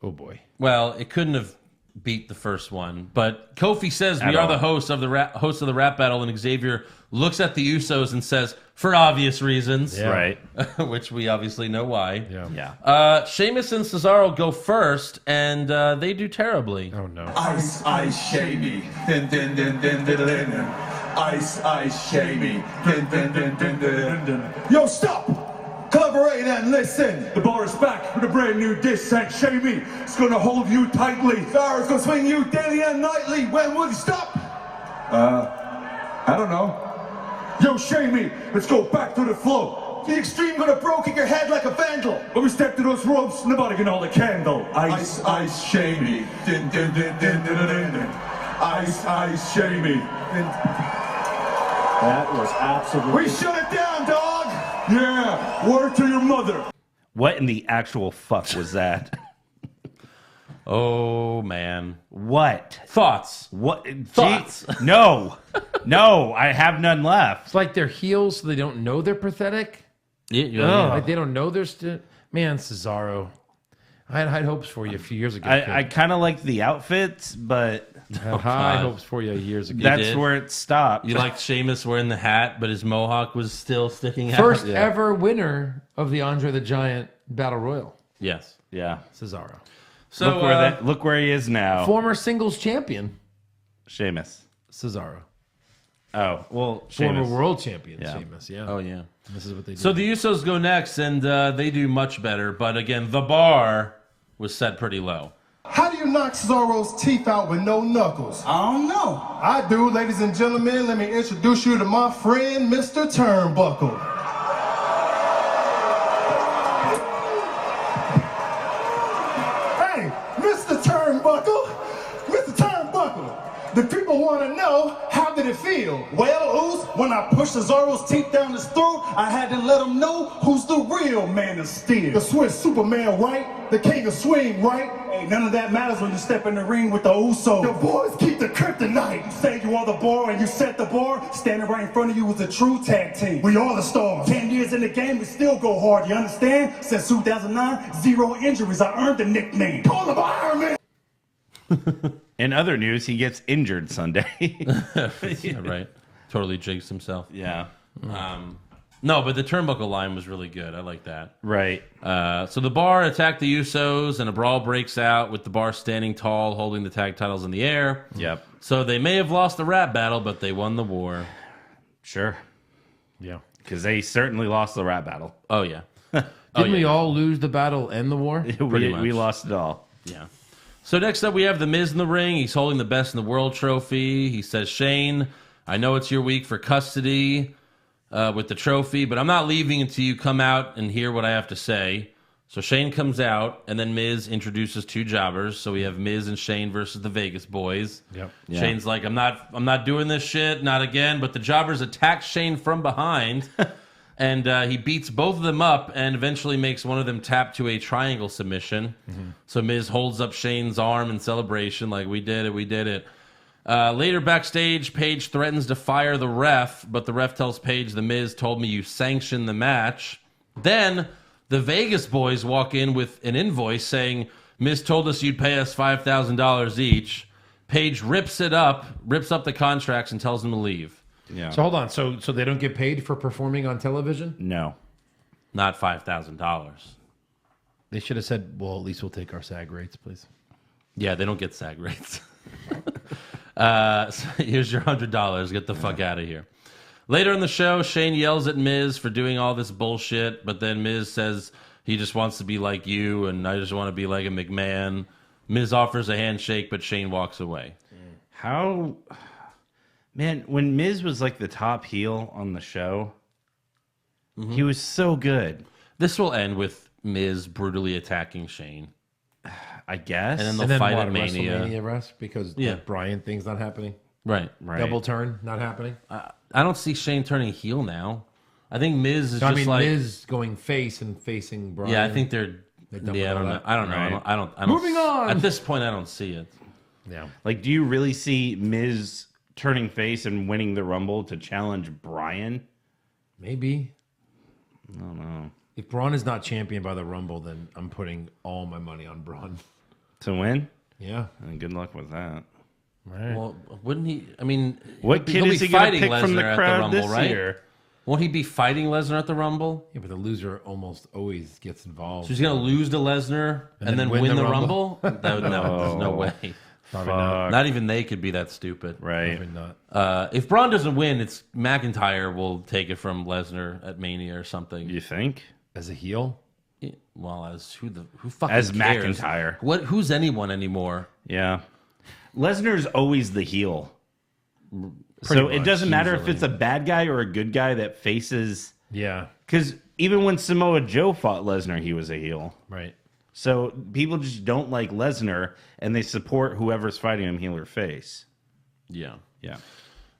oh boy. Well, it couldn't have beat the first one, but Kofi says we are the hosts of the rap battle, and Xavier looks at the Usos and says, for obvious reasons, Yeah. Right. which we obviously know why. Yeah. Yeah. Sheamus and Cesaro go first, and they do terribly. Oh no. Ice, ice, shady. Din, din, din, din, din, din, din. Ice, ice, shady. Din, din, din, din, din, din. Yo, stop! Collaborate and listen. The bar is back with a brand new diss and Shamey. It's gonna hold you tightly. Cyrus gonna swing you daily and nightly. When will you stop? I don't know. Yo, Shamey, let's go back to the flow. The extreme gonna broke your head like a vandal. When we step to those ropes, nobody can hold a candle. Ice, ice, Shamey. Din, din, din, din, din, din, din. Ice, ice, Shamey. That was absolutely... We shut it down, dog. Yeah, word to your mother. What in the actual fuck was that? Oh man. What? Thoughts? What? Thoughts? Gee, no. No, I have none left. It's like they're heels, so they don't know they're pathetic. Yeah. Like they don't know they're still. Man, Cesaro. I had high hopes for you a few years ago. I kind of like the outfits, but I had high God. hopes for you years ago. that's did? where it stopped. You liked Sheamus wearing the hat, but his mohawk was still sticking out. First ever winner of the Andre the Giant Battle Royal, Yes. Yeah. Cesaro. So Look where he is now. Former singles champion, Sheamus. Cesaro. Oh, well, Former Sheamus. world champion, Yeah. Sheamus. Yeah. Oh yeah. This is what they do. So the Usos go next, and they do much better. But again, the bar was set pretty low. How do you knock Cesaro's teeth out with no knuckles? I don't know. I do, ladies and gentlemen. Let me introduce you to my friend, Mr. Turnbuckle. Hey, Mr. Turnbuckle. Mr. Turnbuckle. The people want to know, how did it feel? Well, Oos, when I pushed Cesaro's teeth down his throat, I had to let him know who's the real man of steel. The Swiss Superman, right? The king of swing, right? Hey, none of that matters when you step in the ring with the Usos. The boys keep the kryptonite. You say you are the bar and you set the bar. Standing right in front of you is a true tag team. We are the stars. 10 years in the game, we still go hard, you understand? Since 2009, 0 injuries. I earned the nickname. Call him Iron Man. In other news, he gets injured Sunday. Yeah, right. Totally jinxed himself. Yeah. No, but the turnbuckle line was really good. I like that. Right. So the bar attacked the Usos, and a brawl breaks out with the bar standing tall, holding the tag titles in the air. Yep. So they may have lost the rap battle, but they won the war. Sure. yeah. Because they certainly lost the rap battle. Oh, yeah. Didn't we all lose the battle and the war? Pretty much. We lost it all. Yeah. So next up, we have The Miz in the ring. He's holding the Best in the World trophy. He says, Shane, I know it's your week for custody with the trophy, but I'm not leaving until you come out and hear what I have to say. So Shane comes out, and then Miz introduces 2 jobbers. So we have Miz and Shane versus the Vegas boys. Yep. Yeah. Shane's like, I'm not doing this shit, not again. But the jobbers attack Shane from behind, and he beats both of them up, and eventually makes one of them tap to a triangle submission. So Miz holds up Shane's arm in celebration, like, we did it. Later backstage, Paige threatens to fire the ref, but the ref tells Paige, the Miz told me you sanctioned the match. Then the Vegas boys walk in with an invoice saying, Miz told us you'd pay us $5,000 each. Paige rips up the contracts and tells them to leave. Yeah. So hold on. So they don't get paid for performing on television? No. Not $5,000. They should have said, well, at least we'll take our SAG rates, please. Yeah, they don't get SAG rates. So here's your $100. Get the fuck out of here. Later in the show, Shane yells at Miz for doing all this bullshit, but then Miz says he just wants to be like you, and I just want to be like a McMahon. Miz offers a handshake, but Shane walks away. How... Man, when Miz was like the top heel on the show, he was so good. This will end with Miz brutally attacking Shane. I guess. And then And then fight what, at Mania. WrestleMania rest? Because Yeah. the Brian thing's not happening? Right. Double turn not happening? I don't see Shane turning heel now. I think Miz is So, just like... Miz going face and facing Brian. Yeah, I think they're... double Yeah, I don't all know. that. I don't know. Right. I don't Moving on. At this point, I don't see it. Yeah. Like, do you really see Miz turning face and winning the Rumble to challenge Brian? Maybe. I don't know. If Braun is not champion by the Rumble, then I'm putting all my money on Braun. To win? Yeah. And good luck with that. Right. Well, wouldn't he? I mean, What he'll kid be is he going to fighting pick from the Lesnar crowd at the Rumble, this right? year? Won't he be fighting Lesnar at the Rumble? Yeah, but the loser almost always gets involved. So he's going to lose to Lesnar and then win the Rumble? That would, no, there's no way. Probably not. Not even they could be that stupid. Right. Probably not. If Braun doesn't win, it's McIntyre will take it from Lesnar at Mania or something. You think? As a heel? Well, as who fucking As cares? McIntyre. Who's anyone anymore? Yeah. Lesnar's always the heel. Pretty So it much, doesn't matter if usually. it's a bad guy or a good guy that faces. Yeah. Because even when Samoa Joe fought Lesnar, he was a heel. Right. So people just don't like Lesnar, and they support whoever's fighting him, heel or face. Yeah. Yeah.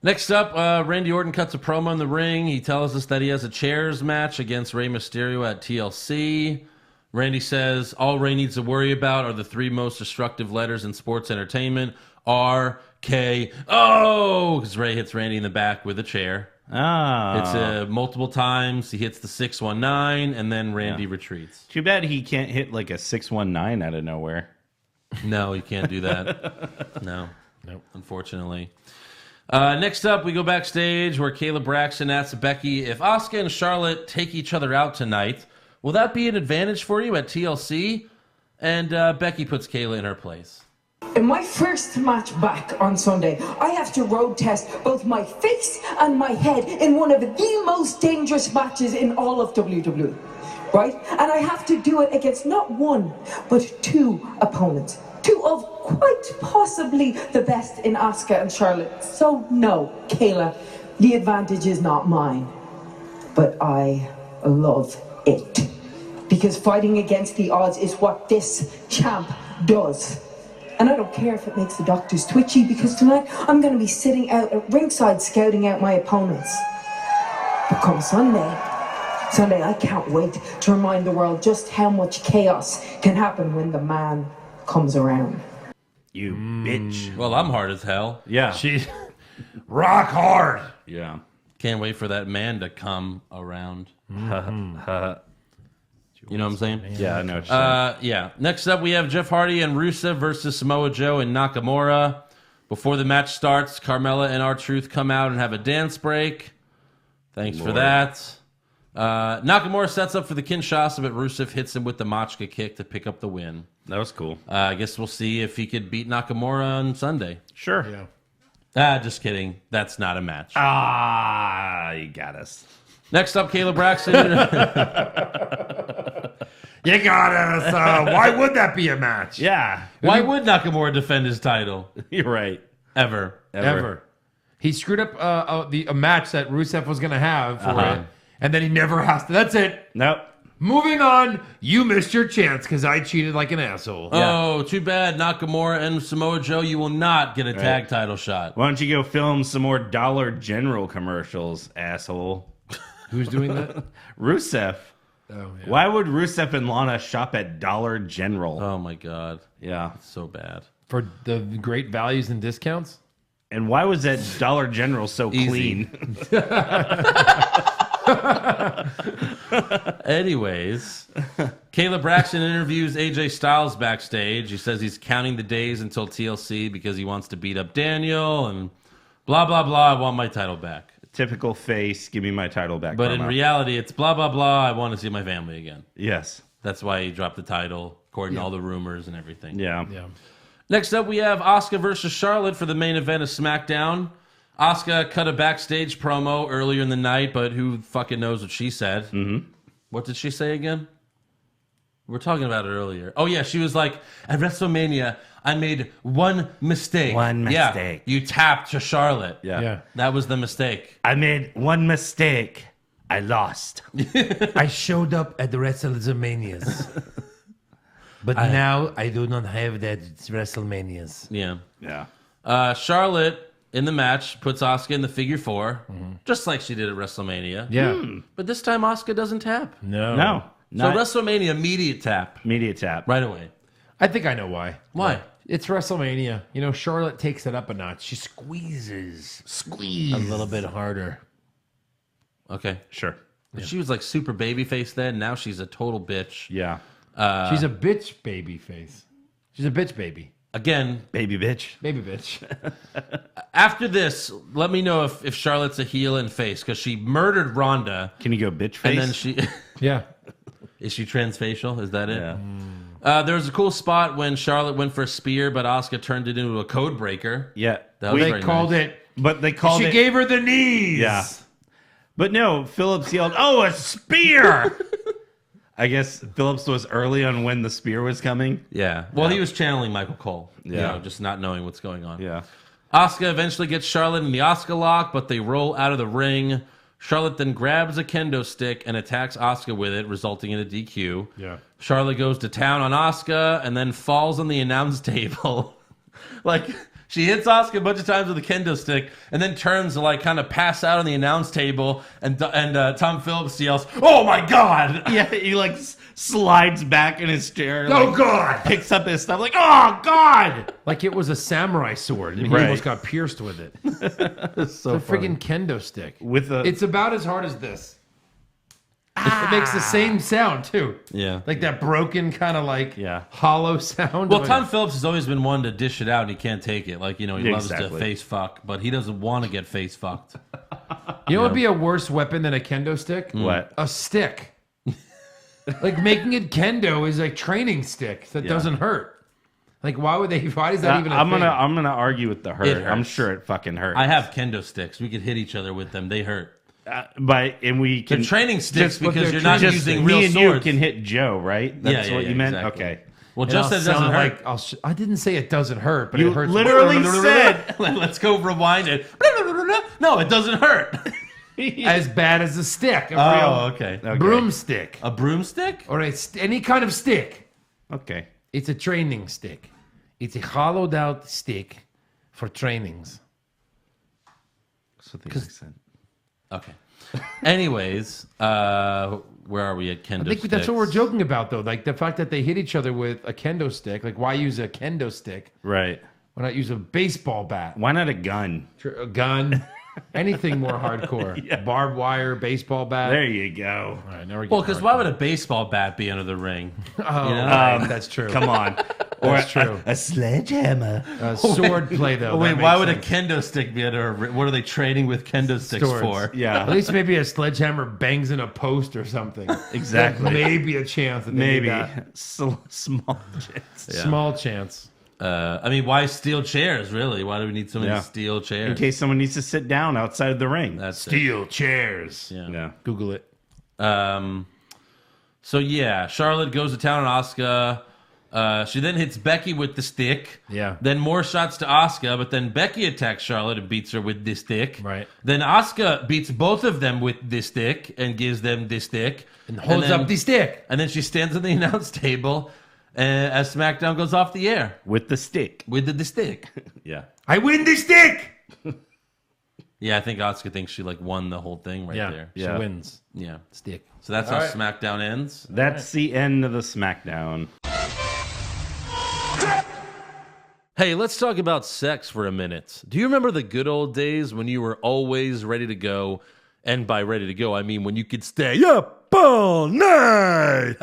Next up, Randy Orton cuts a promo in the ring. He tells us that he has a chairs match against Rey Mysterio at TLC. Randy says all Rey needs to worry about are the 3 most destructive letters in sports entertainment, RKO, because Rey hits Randy in the back with a chair. It's multiple times. He hits the 619, and then Randy retreats. Too bad he can't hit like a 619 out of nowhere. No, you can't do that. No. Nope. Unfortunately. Next up, we go backstage where Kayla Braxton asks Becky, if Asuka and Charlotte take each other out tonight, will that be an advantage for you at TLC? And Becky puts Kayla in her place. In my first match back on Sunday, I have to road test both my face and my head in one of the most dangerous matches in all of WWE, right? And I have to do it against not 1, but 2 opponents. 2 of quite possibly the best in Asuka and Charlotte. So no, Kayla, the advantage is not mine. But I love it. Because fighting against the odds is what this champ does. And I don't care if it makes the doctors twitchy, because tonight I'm going to be sitting out at ringside scouting out my opponents. But come Sunday, I can't wait to remind the world just how much chaos can happen when the man comes around. You bitch. Well, I'm hard as hell. Yeah. She's rock hard. Yeah. Can't wait for that man to come around. You know what I'm saying? Yeah, I know what you're saying. Yeah. Next up, we have Jeff Hardy and Rusev versus Samoa Joe and Nakamura. Before the match starts, Carmella and R-Truth come out and have a dance break. Thanks for that. Nakamura sets up for the Kinshasa, but Rusev hits him with the Machka kick to pick up the win. That was cool. I guess we'll see if he could beat Nakamura on Sunday. Sure. Yeah. Just kidding. That's not a match. You got us. Next up, Kayla Braxton. You got us. Why would that be a match? Yeah. Why would Nakamura defend his title? You're right. Ever. He screwed up a match that Rusev was going to have for it, and then he never has to. That's it. Nope. Moving on. You missed your chance because I cheated like an asshole. Oh, too bad, Nakamura and Samoa Joe. You will not get a tag title shot. Why don't you go film some more Dollar General commercials, asshole? Who's doing that? Rusev. Oh, yeah. Why would Rusev and Lana shop at Dollar General? Oh my God, Yeah. so bad. For the great values and discounts? And why was that Dollar General so Easy. clean? Anyways, Kayla Braxton interviews AJ Styles backstage. He says he's counting the days until TLC because he wants to beat up Daniel and blah, blah, blah. I want my title back. Typical face, give me my title back. But in promo. reality, it's blah, blah, blah. I want to see my family again. Yes. That's why he dropped the title, according to all the rumors and everything. Yeah. Next up, we have Asuka versus Charlotte for the main event of SmackDown. Asuka cut a backstage promo earlier in the night, but who fucking knows what she said? Mm-hmm. What did she say again? We were talking about it earlier. Oh, yeah, she was like, at WrestleMania, I made one mistake. Yeah, you tapped to Charlotte. Yeah. That was the mistake. I made one mistake. I lost. I showed up at the WrestleManias. But now I do not have that WrestleManias. Yeah. Yeah. Charlotte, in the match, puts Asuka in the figure 4, just like she did at WrestleMania. Yeah. But this time, Asuka doesn't tap. No. So WrestleMania, immediate tap. Immediate tap. Right away. I think I know why. Why? It's WrestleMania. You know, Charlotte takes it up a notch. She squeezes a little bit harder. Okay. Sure. She was like super babyface then. Now she's a total bitch. Yeah. She's a bitch baby face. She's a bitch baby. Again, Baby bitch. Baby bitch. after this, let me know if Charlotte's a heel and face, because she murdered Ronda. Can you go bitch face? And then she... Yeah. Is she transfacial? Is that it? Yeah. There was a cool spot when Charlotte went for a spear, but Asuka turned it into a code breaker. Yeah. That was They very called nice. it. But they called She it. gave her the knees. Yeah. But no, Phillips yelled, "Oh, a spear!" I guess Phillips was early on when the spear was coming. Yeah. Well, he was channeling Michael Cole. Yeah. Just not knowing what's going on. Yeah. Asuka eventually gets Charlotte in the Asuka lock, but they roll out of the ring. Charlotte then grabs a kendo stick and attacks Asuka with it, resulting in a DQ. Yeah. Charlotte goes to town on Asuka and then falls on the announce table. Like, she hits Asuka a bunch of times with a kendo stick and then turns to, like, kind of pass out on the announce table. And Tom Phillips yells, "Oh, my God!" Yeah, he, like, slides back in his chair. Oh, like, God! Picks up his stuff like, "Oh, God!" Like it was a samurai sword. And he Right. almost got pierced with it. It's a freaking kendo stick. It's about as hard as this. It makes the same sound, too. Yeah. Like that broken kind of like Yeah. hollow sound. Well, Tom Phillips has always been one to dish it out, and he can't take it. Like, he loves to Exactly. face fuck, but he doesn't want to get face fucked. You know what would be a worse weapon than a kendo stick? What? A stick. Like making it kendo is like training stick that doesn't hurt. Like why does that even I'm thing? gonna argue with the It hurt. hurts. I'm sure it fucking hurts. I have kendo sticks. We could hit each other with them. They hurt. And we They're can training sticks but because they're you're not just using me real and swords. you can hit Joe, right? That's what you meant. exactly. Okay. Well, And just I'll that it doesn't sound hurt. like I didn't say it doesn't hurt, but You it hurts. literally said Let's go rewind it. No, it doesn't hurt. as bad as a stick, a Oh, real okay. broomstick, A broomstick? or any kind of stick. Okay. It's a training stick. It's a hollowed out stick for trainings. So they said. Okay. Anyways, where are we at kendo I think sticks? that's what we're joking about, though. Like the fact that they hit each other with a kendo stick. Like, why use a kendo stick? Right. Why not use a baseball bat? Why not a gun? A gun? Anything more hardcore? Barbed wire, baseball bat. There you go. All right, now we're Well, getting because why would a baseball bat be under the ring? Oh, right, that's true. Come on. Or That's true. A sledgehammer. Sword play, though. Wait, that why makes would a sense. kendo stick be under a ring? What are they training with kendo sticks Swords. for? At Yeah. least maybe a sledgehammer bangs in a post or something. Exactly. Maybe a chance that they Maybe. do that. Small chance. Yeah. Small chance. I mean, why steel chairs, really? Why do we need so many Yeah. steel chairs? In case someone needs to sit down outside of the ring. That's it. Steel chairs. Yeah. Yeah. Google it. So, yeah, Charlotte goes to town on Asuka. She then hits Becky with the stick. Yeah. Then more shots to Asuka, but then Becky attacks Charlotte and beats her with this stick. Right. Then Asuka beats both of them with this stick and gives them this stick. And holds then- up the stick. And then she stands on the announce table as SmackDown goes off the air With the stick. with the stick. Yeah. I win the stick. Yeah, I think Asuka thinks she like won the whole thing right there. She Yeah. wins. Yeah. Stick. So that's how SmackDown ends. That's the end of the SmackDown. Hey, let's talk about sex for a minute. Do you remember the good old days when you were always ready to go? And by ready to go, I mean when you could stay up all night.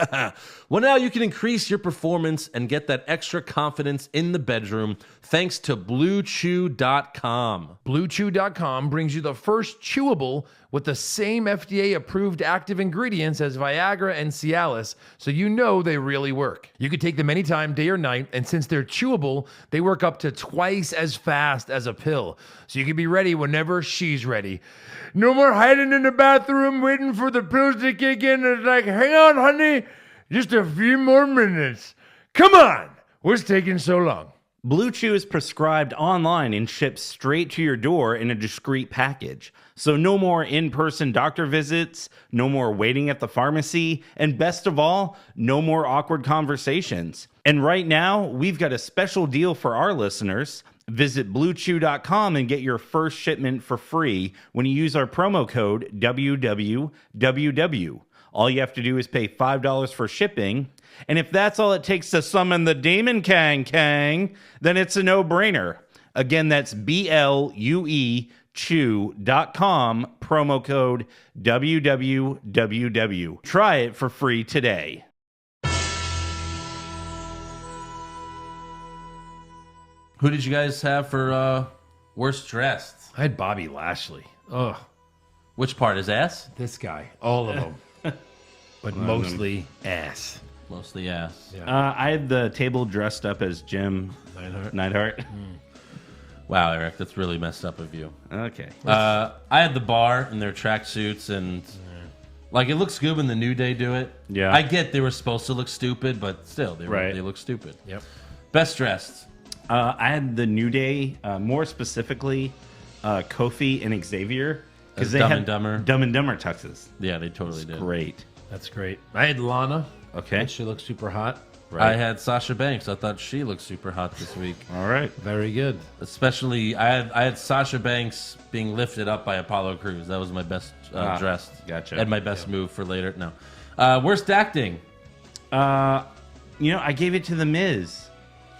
Well, now you can increase your performance and get that extra confidence in the bedroom thanks to BlueChew.com. BlueChew.com brings you the first chewable with the same FDA-approved active ingredients as Viagra and Cialis, so you know they really work. You can take them anytime, day or night, and since they're chewable, they work up to twice as fast as a pill, so you can be ready whenever she's ready. No more hiding in the bathroom waiting for the pills to kick in. It's like, hang on, honey, just a few more minutes. Come on, what's taking so long? Blue Chew is prescribed online and shipped straight to your door in a discreet package. So no more in-person doctor visits, no more waiting at the pharmacy, and best of all, no more awkward conversations. And right now, we've got a special deal for our listeners. Visit BlueChew.com and get your first shipment for free when you use our promo code WWWW. All you have to do is pay $5 for shipping. And if that's all it takes to summon the Demon Kang, then it's a no-brainer. Again, that's BLUE Chew.com, promo code WWWW. Try it for free today. Who did you guys have for worst dressed? I had Bobby Lashley. Ugh, Which part is ass? this guy. All of them. But mostly ass. Mostly ass. I had the table dressed up as Jim Neidhart. Wow, Eric, that's really messed up of you. Okay. I had the bar in their tracksuits and Like, it looks good when the New Day do it. Yeah. I get they were supposed to look stupid, but still, they look stupid. Yep. Best dressed. I had the New Day, more specifically, Kofi and Xavier. Because they Dumb had and Dumber. Dumb and Dumber tuxes. Yeah, they totally did. Great. That's great. I had Lana. Okay. She looks super hot. I had Sasha Banks. I thought she looked super hot this week. All right. Very good. Especially, I had Sasha Banks being lifted up by Apollo Crews. That was my best dressed. Gotcha. And my best move for later. No. Worst acting. I gave it to The Miz.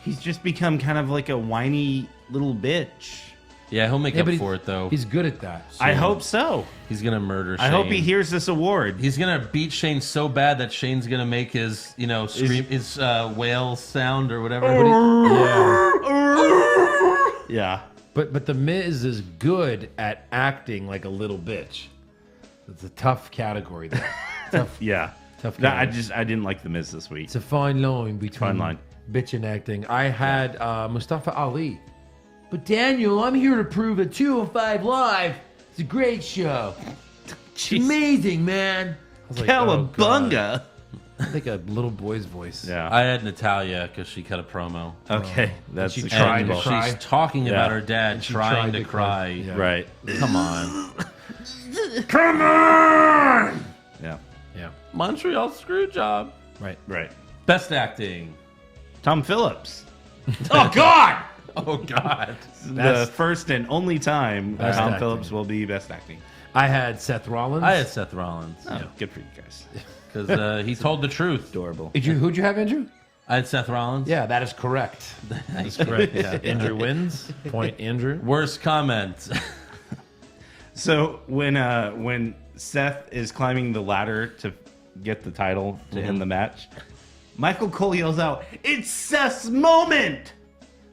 He's just become kind of like a whiny little bitch. Yeah, he'll make up for it, though. He's good at that. I hope so. He's going to murder Shane. I hope he hears this award. He's going to beat Shane so bad that Shane's going to make his, scream, his whale sound or whatever. Yeah. But the Miz is good at acting like a little bitch. It's a tough category there. Yeah. Tough No, category. I didn't like The Miz this week. It's a fine line between Fine line. bitch and acting. I had Mustafa Ali. But Daniel, I'm here to prove that 205 Live is a great show. It's amazing, man. I was like, oh, God. Cowabunga. I think a little boy's voice. Yeah. I had Natalia because she cut a promo. Okay. That's she acceptable. tried to cry. She's talking Yeah. about her dad She trying tried to to cry. cry. Yeah. Right. Come on. Come on! Yeah. Yeah, Montreal screw job. right. Right. Best acting. Tom Phillips. Oh, God! Oh, God. The first and only time Best Tom acting. Phillips will be best acting. I had Seth Rollins. I had Seth Rollins Oh, good for you guys. because he told the truth. Adorable. Who'd you have, Andrew? I had Seth Rollins. Yeah, that is correct. That is correct. Yeah. Andrew wins. Point, Andrew. Worst comment. So when Seth is climbing the ladder to get the title to end the match, Michael Cole yells out, "It's Seth's moment!"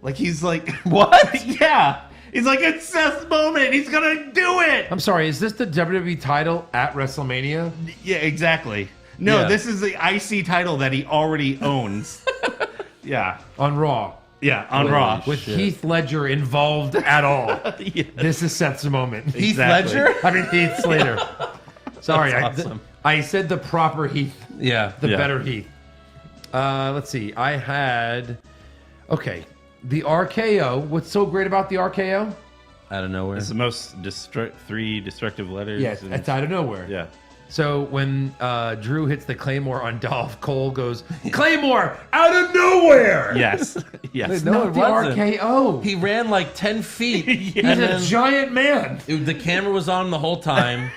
Like he's like, "What?" Yeah. He's like, "It's Seth's moment. He's gonna do it." I'm sorry, is this the WWE title at WrestleMania? Yeah, exactly. No, Yeah. this is the IC title that he already owns. Yeah. On Raw. Yeah, on Raw. With Heath Ledger involved at all. This is Seth's moment. Heath Exactly. Ledger? I mean, Heath Slater. Sorry, That's awesome. I said the proper Heath, Yeah. the better Heath. Let's see. I had, okay, the RKO. What's so great about the RKO? Out of nowhere. It's the most three destructive letters. Yeah, and- it's out of nowhere. yeah. So when Drew hits the Claymore on Dolph, Cole goes, Claymore out of nowhere! Yes. Yes. No, Not it the wasn't. RKO. He ran like 10 feet. He's and a then giant man. the camera was on the whole time.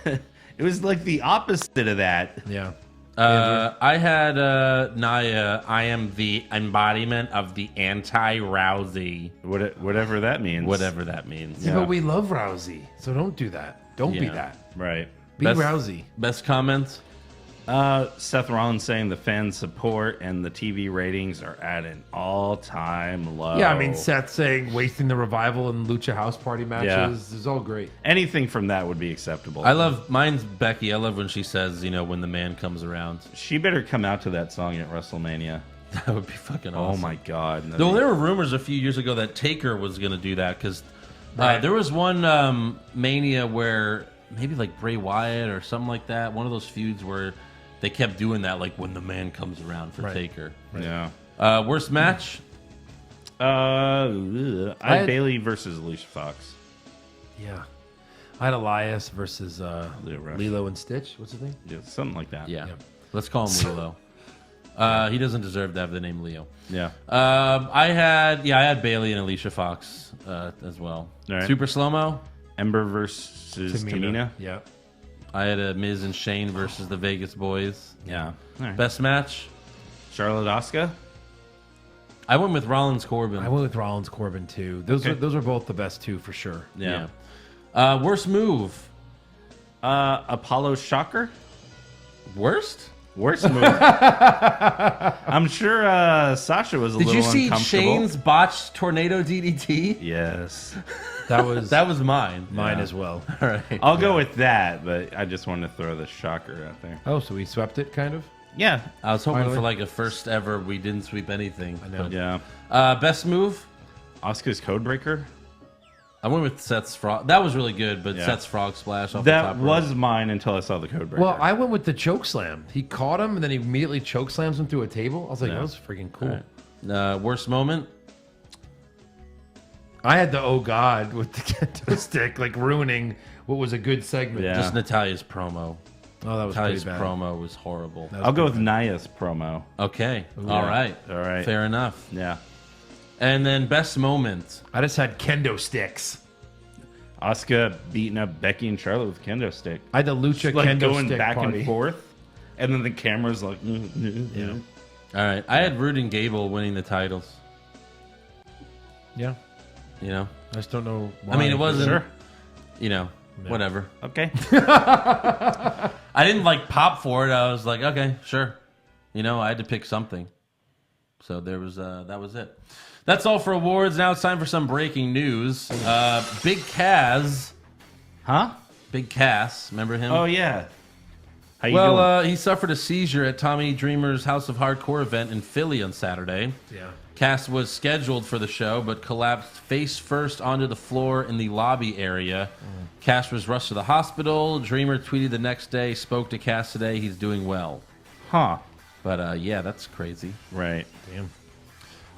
It was like the opposite of that. Yeah. I had Naya. I am the embodiment of the anti-Rousey. Whatever that means. Whatever that means. Yeah, but we love Rousey, so don't do that. Don't be Yeah. that. Right. Be Best- Rousey. Best comments? Seth Rollins saying the fan support and the TV ratings are at an all-time low. Yeah, I mean, Seth saying wasting the revival and Lucha House Party matches is all great. Anything from that would be acceptable. I love, mine's Becky. I love when she says, when the man comes around. She better come out to that song at WrestleMania. That would be fucking Oh awesome. my God. Though there were rumors a few years ago that Taker was going to do that because there was one Mania where maybe like Bray Wyatt or something like that. One of those feuds where they kept doing that, like when the man comes around for Taker. Yeah. Worst match? I I had had- Bailey versus Alicia Fox. Yeah. I had Elias versus Rush. Lilo and Stitch. What's his name? Yeah, something like that. Yeah. Let's call him Lilo. He doesn't deserve to have the name Leo. Yeah. I had Bailey and Alicia Fox as well. All right. Super slow-mo? Ember versus Tamina. Yeah. I had a Miz and Shane versus the Vegas Boys. Yeah. All right. Best match? Charlotte Asuka. I went with Rollins Corbin. I went with Rollins Corbin too. Those are both the best two for sure. Yeah. Worst move? Apollo Shocker. Worst? Worst move. I'm sure Sasha was a Did little you see uncomfortable. Shane's botched tornado DDT? Yes. That was That was mine. mine as well. All right. I'll go with that, but I just wanted to throw the shocker out there. Oh, so we swept it kind of? Yeah. I was hoping Finally. for like a first ever. We didn't sweep anything. I know. Yeah. Best move? Asuka's Codebreaker. I went with Seth's frog. That was really good, but Yeah. Seth's frog splash off the That top rope. was mine until I saw the code breaker. Well, I went with the choke slam. He caught him and then he immediately choke slams him through a table. I was like, Yeah. that was freaking cool. Worst moment? I had the oh god with the kendo stick, like ruining what was a good segment. Yeah. Just Natalia's promo. Oh, that was Natalia's pretty bad. promo was horrible. I'll go with Naya's promo. Okay. All right. All right. Fair enough. Yeah. And then best moment. I just had kendo sticks. Asuka beating up Becky and Charlotte with kendo stick. I had the lucha Just, like kendo going stick back party. and forth, and then the camera's like, Yeah. All right. I had Rude and Gable winning the titles. Yeah. You know? I just don't know why. I mean, it wasn't, Sure. you know, whatever. Okay. I didn't like pop for it. I was like, okay, sure. You know, I had to pick something. So there was that was it. That's all for awards. Now it's time for some breaking news. Big Kaz. Huh? Big Cass. Remember him? Oh yeah. How you doing? Well, he suffered a seizure at Tommy Dreamer's House of Hardcore event in Philly on Saturday. Yeah. Cass was scheduled for the show, but collapsed face first onto the floor in the lobby area. Cass was rushed to the hospital. Dreamer tweeted the next day, spoke to Cass today. He's doing well. Huh. But yeah, that's crazy. Right. Damn.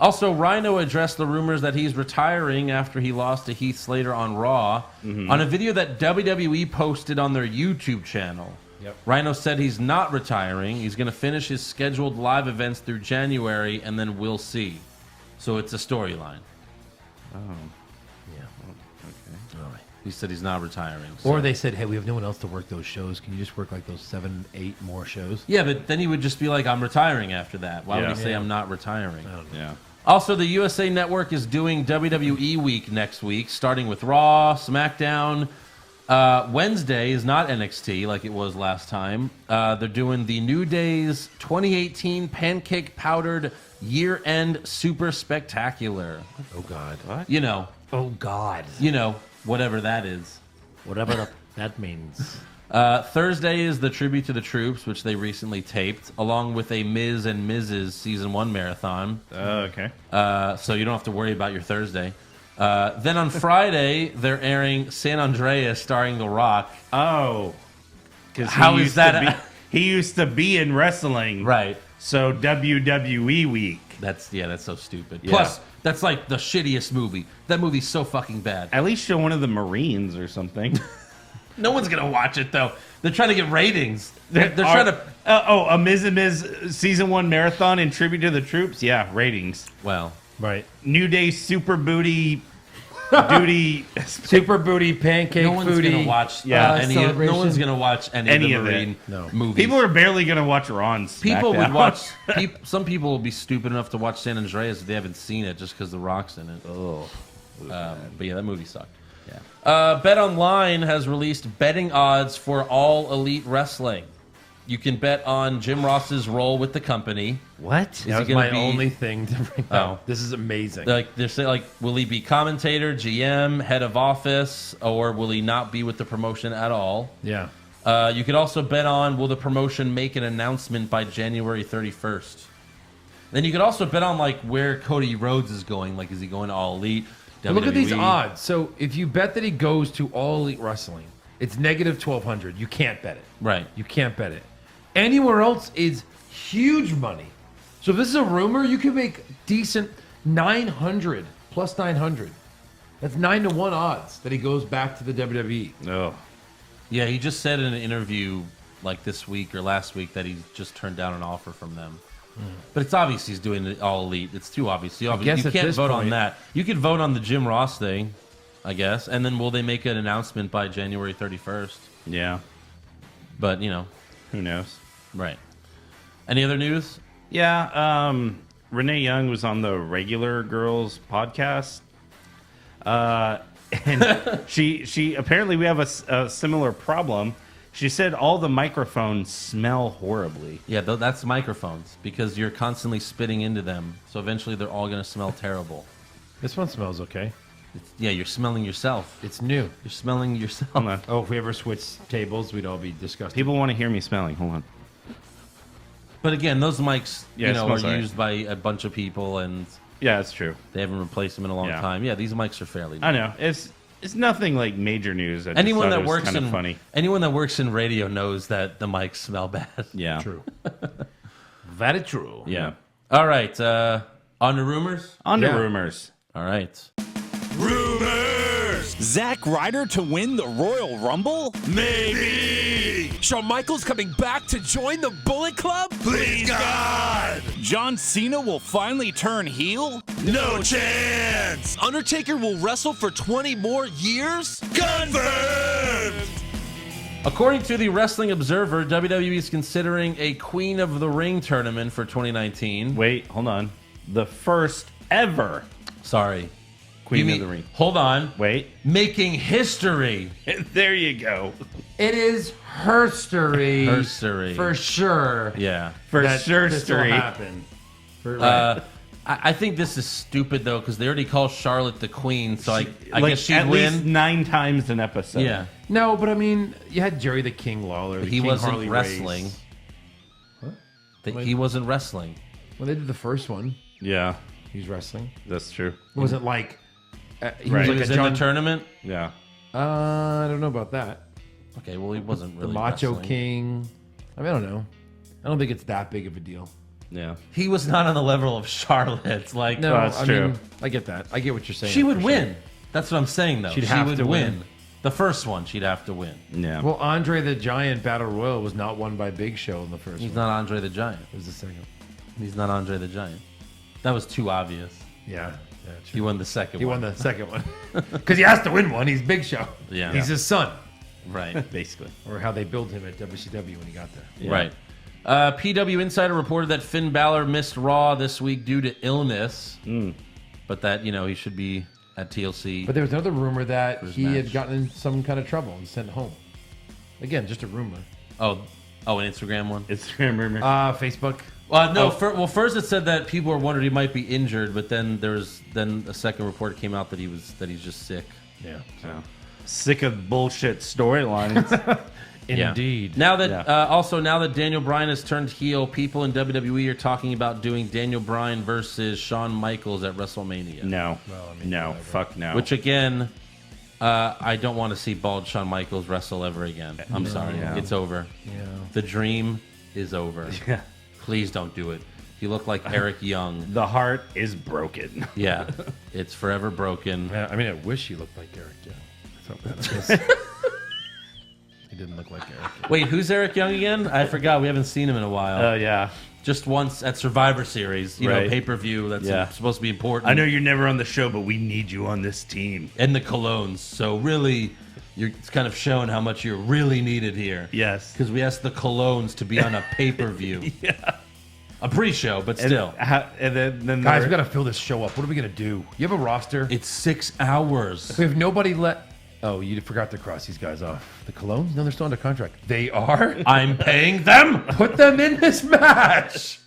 Also, Rhino addressed the rumors that he's retiring after he lost to Heath Slater on Raw on a video that WWE posted on their YouTube channel. Yep. Rhino said he's not retiring. He's going to finish his scheduled live events through January, and then we'll see. So it's a storyline. Oh. He said he's not retiring. Or so- they said, hey, we have no one else to work those shows. Can you just work like those 7, 8 more shows? Yeah, but then he would just be like, I'm retiring after that. Why would Yeah. he say Yeah. I'm not retiring? Yeah. Also, the USA Network is doing WWE Week next week, starting with Raw, SmackDown. Wednesday is not NXT like it was last time. They're doing the New Day's 2018 Pancake Powdered Year-End Super Spectacular. Oh, God. You know, Oh, God. whatever that is. Whatever that means. Thursday is the Tribute to the Troops, which they recently taped, along with a Ms. and Mrs. Season 1 marathon. Okay. So you don't have to worry about your Thursday. Then on Friday, they're airing San Andreas starring The Rock. Oh. Because How is that he used to be in wrestling. Right. So WWE Week. That's so stupid. Yeah. Plus, that's like the shittiest movie. That movie's so fucking bad. At least show one of the Marines or something. No one's gonna watch it though. They're trying to get ratings. They're trying to. A Ms. and Ms. Season 1 marathon in tribute to the troops? Yeah, ratings. Well, Right. New Day Super Booty Duty. Super booty pancake no one's foodie. gonna watch. Yeah, no celebration. one's gonna watch any Any of of the it. Marine No. movies. People are barely going to watch Raw and People would SmackDown. watch. Some people will be stupid enough to watch San Andreas if they haven't seen it, just because The Rock's in it. Oh. But yeah, that movie sucked. Yeah. Bet Online has released betting odds for All Elite Wrestling. You can bet on Jim Ross's role with the company. What? he That was gonna my be- only thing to bring Oh. up. This is amazing. Like they're saying, like, will he be commentator, GM, head of office, or will he not be with the promotion at all? yeah. You could also bet on will the promotion make an announcement by January 31st. Then you could also bet on like where Cody Rhodes is going. Like, is he going to All Elite? But look at these WWE? odds. So if you bet that he goes to All Elite Wrestling, it's negative 1,200. You can't bet it. Right. You can't bet it. Anywhere else is huge money. So if this is a rumor, you could make decent 900 plus 900. That's 9-1 odds that he goes back to the WWE. Oh. Yeah, he just said in an interview like this week or last week that he just turned down an offer from them. But it's obvious he's doing the All Elite. It's too obvious. You guess at can't this vote on point- that. You could vote on the Jim Ross thing, I guess. And then will they make an announcement by January 31st? Yeah. But, Who knows? right. Any other news? Yeah. Renee Young was on the Regular Girls podcast. And she apparently we have a similar problem. She said all the microphones smell horribly. Yeah, that's microphones because you're constantly spitting into them. So eventually they're all going to smell terrible. This one smells okay. Yeah, you're smelling yourself. It's new. You're smelling yourself. Hold on. Oh, if we ever switched tables, we'd all be disgusted. People want to hear me smelling. Hold on. But again, those mics, Yeah, it are smells alright. used by a bunch of people, and Yeah, that's true. they haven't replaced them in a long Yeah. time. Yeah, these mics are fairly new. I know. It's It's nothing like major news. I just Anyone thought that it was works kind of in funny. anyone that works in radio knows that the mics smell bad. Yeah. True. Very true. Yeah. All right, on to rumors. On to Yeah. rumors. All right. Rumors! Zack Ryder to win the Royal Rumble? Maybe! Shawn Michaels coming back to join the Bullet Club? Please, God! John Cena will finally turn heel? No chance! Undertaker will wrestle for 20 more years? Confirmed! According to the Wrestling Observer, WWE is considering a Queen of the Ring tournament for 2019. Wait, hold on. The first ever Sorry. Queen You of the mean- Ring. Hold on. Wait. Making history. There you go. It is herstory. Herstory. For sure. Yeah. For that sure, this will story. happen. I think this is stupid, though, because they already call Charlotte the Queen, so I Like, guess she'd at least win. 9 times an episode. Yeah. No, but I mean, you had Jerry the King Lawler. But the he King wasn't Harley wrestling. Race. He wasn't wrestling. Well, they did the first one. Yeah, He was wrestling. that's true. It wasn't like he Right. was He like was a in John. the tournament? Yeah. I don't know about that. Okay, well, he wasn't really The Macho wrestling. King. I mean, I don't know. I don't think it's that big of a deal. Yeah. He was not on the level of Charlotte. Like, No, that's I true. mean, I get that. I get what you're saying. she would for win. sure. That's what I'm saying, though. She'd she have would to win. win. The first one, she'd have to win. Yeah. Well, Andre the Giant Battle Royal was not won by Big Show in the first He's one. not Andre the Giant. It was the second. He's not Andre the Giant. That was too obvious. Yeah. He won the second He one. won the second one. Because he has to win one. He's Big Show. Yeah. He's his son. Right. Basically. Or how they built him at WCW when he got there. Right. PW Insider reported that Finn Balor missed Raw this week due to illness, but that, he should be at TLC. But there was another rumor that his he had match. gotten in some kind of trouble and sent home. Again, just a rumor. Oh, an Instagram one? Instagram rumor. Facebook. No. First it said that people were wondering he might be injured, but then then a second report came out that he's just sick. Yeah. Sick of bullshit storylines. Indeed. Now that Daniel Bryan has turned heel, people in WWE are talking about doing Daniel Bryan versus Shawn Michaels at WrestleMania. No. No. Fuck no. Which again, I don't want to see bald Shawn Michaels wrestle ever again. I'm sorry, it's over. Yeah. The dream is over. Yeah. Please don't do it. You look like Eric Young. The heart is broken. Yeah, it's forever broken. Yeah, I mean, I wish he looked like Eric Young. He didn't look like Eric. Wait, who's Eric Young again? I forgot. We haven't seen him in a while. Oh, yeah. Just once at Survivor Series, you know, Right. pay-per-view. That's supposed to be important. I know you're never on the show, but we need you on this team. And the colognes. So really, it's kind of showing how much you're really needed here. Yes. Because we asked the colognes to be on a pay-per-view. Yeah. A pre-show, but still. And then Guys, we got to fill this show up. What are we going to do? You have a roster? It's 6 hours. We have nobody Oh, you forgot to cross these guys off. The Colognes? No, they're still under contract. They are? I'm paying them. Put them in this match.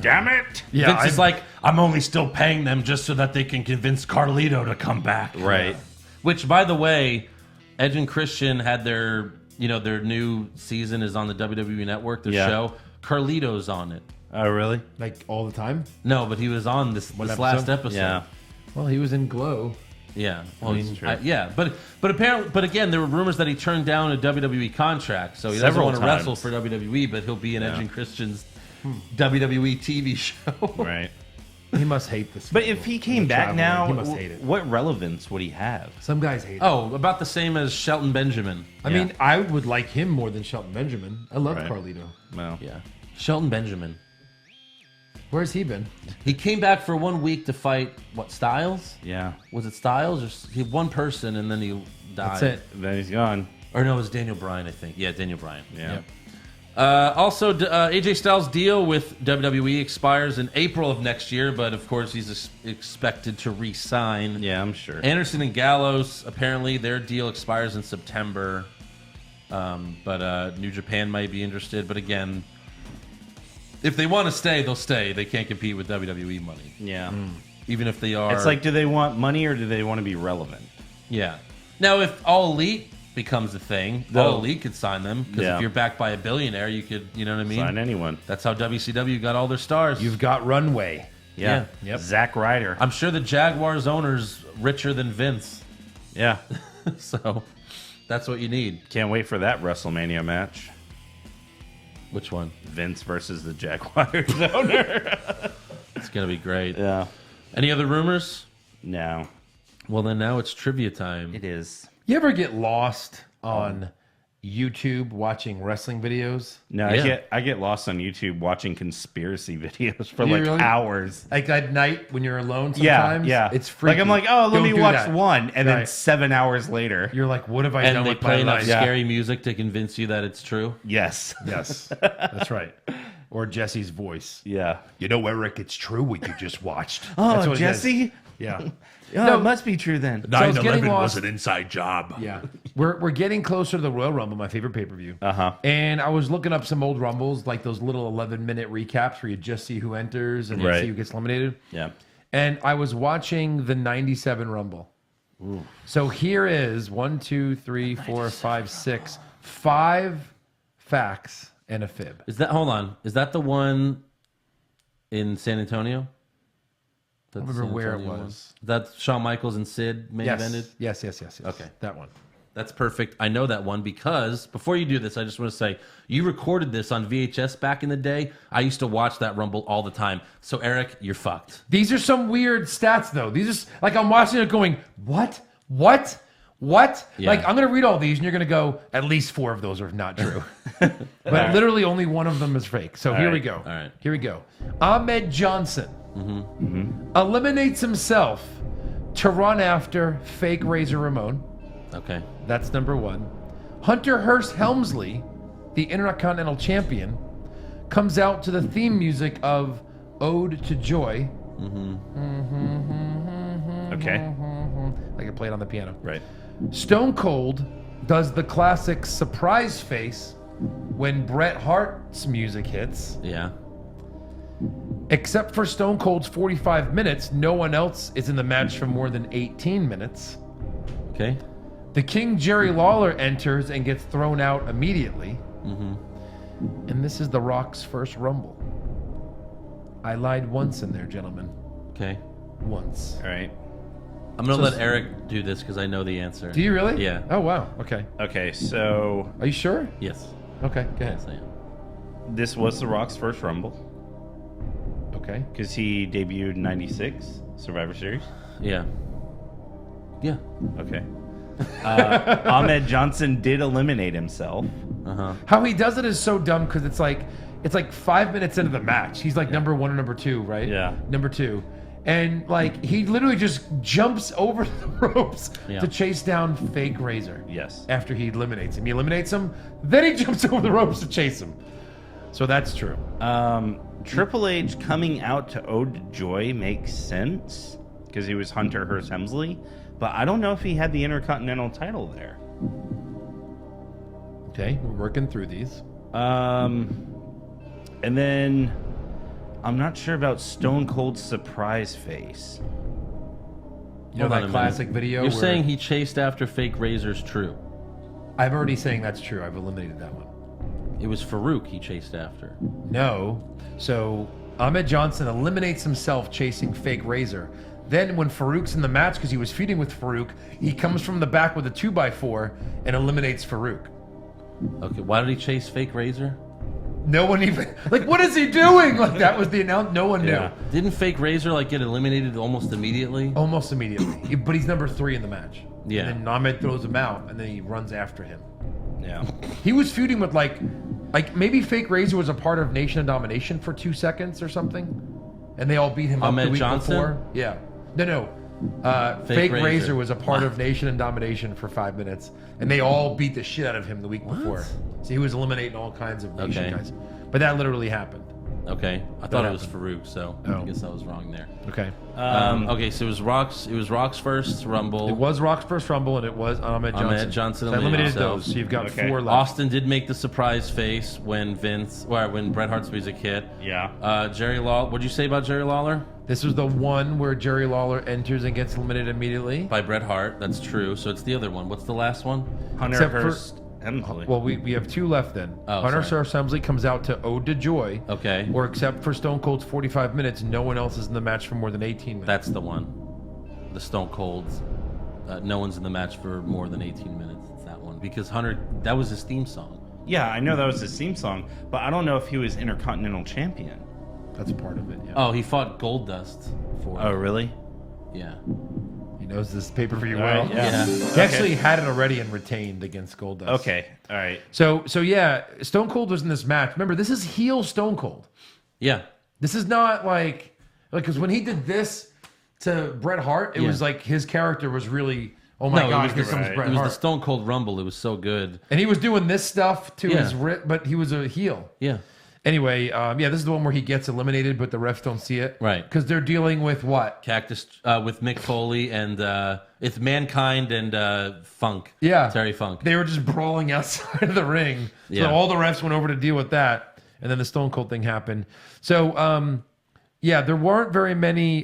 Damn it. Yeah, Vince is like, I'm only still paying them just so that they can convince Carlito to come back. Right. Which, by the way, Edge and Christian had their new season is on the WWE Network, their show. Carlito's on it. Oh, really? Like all the time? No, but he was on this last episode. Yeah. Well, he was in Glow. Yeah, well, That's true. but apparently, but again, there were rumors that he turned down a WWE contract, so he Several doesn't want to times. wrestle for WWE, but he'll be in Edge and Christian's WWE TV show. Right. He must hate this. But if he came back now, he must hate it. what relevance would he have? Some guys hate it. Oh, about the same as Shelton Benjamin. I mean, I would like him more than Shelton Benjamin. I love Right. Carlito. Well, Yeah, Shelton Benjamin. Where's he been? He came back for 1 week to fight Styles? yeah. Was it Styles or he one person and then he died? That's it. Then he's gone. Or no, it was Daniel Bryan, I think. Yeah, Daniel Bryan. Yeah. Also, AJ Styles' deal with WWE expires in April of next year, but of course he's expected to re-sign. Yeah, I'm sure. Anderson and Gallows, apparently their deal expires in September, but New Japan might be interested. But again, if they want to stay, they'll stay. They can't compete with WWE money, Yeah. even if they are. It's like, do they want money or do they want to be relevant? Yeah. Now, if All Elite becomes a thing, All Elite could sign them. Because if you're backed by a billionaire, you could, you know what I mean? Sign anyone. That's how WCW got all their stars. You've got runway. Yeah. Yep. Zack Ryder. I'm sure the Jaguars owner's richer than Vince. Yeah. So that's what you need. Can't wait for that WrestleMania match. Which one? Vince versus the Jaguars owner. It's going to be great. Yeah. Any other rumors? No. Well, then now it's trivia time. It is. You ever get lost on YouTube watching wrestling videos? No, Yeah. I get lost on YouTube watching conspiracy videos for Do you like really? hours. Like at night when you're alone Yeah, sometimes? yeah. It's freaky. Like I'm like, oh, let Don't me do watch that. one, and then Right. 7 hours later. You're like, what have I And done they with play my enough life? scary music to convince you that it's true. Yes. Yes, that's right. Or Jesse's voice. Yeah. You know, Eric, it's true what you just watched. That's Oh, what it is. Jesse? Yeah. Oh, No. it must be true then. So I was getting lost. an inside job. Yeah. We're getting closer to the Royal Rumble, my favorite pay-per-view. Uh-huh. And I was looking up some old Rumbles, like those little 11-minute recaps where you just see who enters and you Right. see who gets eliminated. Yeah. And I was watching the 97 Rumble. So here is 1, 2, 3, 4, 5, 6, 5 facts and a fib. Is that, hold on, is that the one in San Antonio? I don't remember where it was. That Shawn Michaels and Sid main evented? Yes. Okay. That one. That's perfect. I know that one because before you do this, I just want to say you recorded this on VHS back in the day. I used to watch that Rumble all the time. So Eric, you're fucked. These are some weird stats, though. These are like I'm watching it going, what? Yeah. Like I'm gonna read all these, and you're gonna go, at least 4 of those are not true. But literally only one of them is fake. So here we go. All right. Here we go. Ahmed Johnson eliminates himself to run after fake Razor Ramon. Okay. That's number 1. Hunter Hearst Helmsley, the Intercontinental Champion, comes out to the theme music of Ode to Joy. Okay. I can play it on the piano. Right. Stone Cold does the classic surprise face when Bret Hart's music hits. Yeah. Except for Stone Cold's 45 minutes, no one else is in the match for more than 18 minutes. Okay. The King Jerry Lawler enters and gets thrown out immediately. And this is The Rock's first Rumble. I lied once in there, gentlemen. Okay. Once. All right. I'm going to let Eric do this because I know the answer. Do you really? Yeah. Oh, wow. Okay. Okay, so Are you sure? Yes. Okay, go ahead. Yes, I am. this was The Rock's first Rumble Okay. because he debuted in '96 Survivor Series. Yeah. Yeah. Okay. Ahmed Johnson did eliminate himself. How he does it is so dumb because it's like 5 minutes into the match. He's like number 1 or number 2, right? Yeah. Number 2. And like he literally just jumps over the ropes to chase down fake Razor. Yes. After he eliminates him. He eliminates him, then he jumps over the ropes to chase him. So that's true. Triple H coming out to Ode to Joy makes sense because he was Hunter Hearst Helmsley, but I don't know if he had the Intercontinental title there. Okay, we're working through these. And then I'm not sure about Stone Cold's surprise face. You know Hold on that a classic minute. video You're where- saying he chased after fake Razor's true. I'm already saying that's true. I've eliminated that one. It was Farouk he chased after. No. So Ahmed Johnson eliminates himself chasing fake Razor. Then when Farouk's in the match, because he was feuding with Farouk, he comes from the back with a 2x4 and eliminates Farouk. Okay, why did he chase fake Razor? No one even like, what is he doing? Like that was the announcement. No one knew. Didn't fake Razor like get eliminated almost immediately? Almost immediately. But he's number 3 in the match. Yeah. And then Ahmed throws him out, and then he runs after him. Yeah. He was feuding with like maybe fake Razor was a part of Nation of Domination for 2 seconds or something, and they all beat him up Ahmed the week Johnson? before. Yeah. No. Fake Razor. Razor was a part of Nation and Domination for 5 minutes, and they all beat the shit out of him the week before. So he was eliminating all kinds of Nation guys. But that literally happened. Okay, I thought it was Farouk, so Oh. I guess I was wrong there. Okay. Okay, so it was Rock's first Rumble. It was Rock's first Rumble, and it was Ahmed Johnson. Ahmed Johnson So I eliminated himself. those, so you've got Okay. 4 left. Austin did make the surprise face when Bret Hart's music hit. Yeah. Jerry Lawler. What'd you say about Jerry Lawler? This was the one where Jerry Lawler enters and gets eliminated immediately. By Bret Hart. That's true. So it's the other one. What's the last one? Hunter Except for- Hearst Helmsley. Well, we have 2 left then. Oh, Hunter sorry. Hearst Helmsley comes out to Ode to Joy. Okay. Or except for Stone Cold's 45 minutes, no one else is in the match for more than 18 minutes. That's the one. The Stone Cold. no one's in the match for more than 18 minutes. It's that one because Hunter, that was his theme song. Yeah, I know that was his theme song, but I don't know if he was Intercontinental Champion. That's part of it. Yeah. Oh, he fought Goldust for. Oh, really? Yeah. He knows this pay-per-view All well. right, yeah. He actually had it already and retained against Goldust. Okay, all right. So yeah, Stone Cold was in this match. Remember, this is heel Stone Cold. Yeah. This is not like because when he did this to Bret Hart, it was like his character was really, oh my God, here comes Bret It was Hart. the Stone Cold Rumble. It was so good. And he was doing this stuff to Yeah. his wrist, but he was a heel. Yeah. Anyway, yeah, this is the one where he gets eliminated, but the refs don't see it. Right. Because they're dealing with what? Cactus with Mick Foley and it's Mankind and Funk. Yeah. Terry Funk. They were just brawling outside of the ring. So Yeah. all the refs went over to deal with that. And then the Stone Cold thing happened. So, yeah, there weren't very many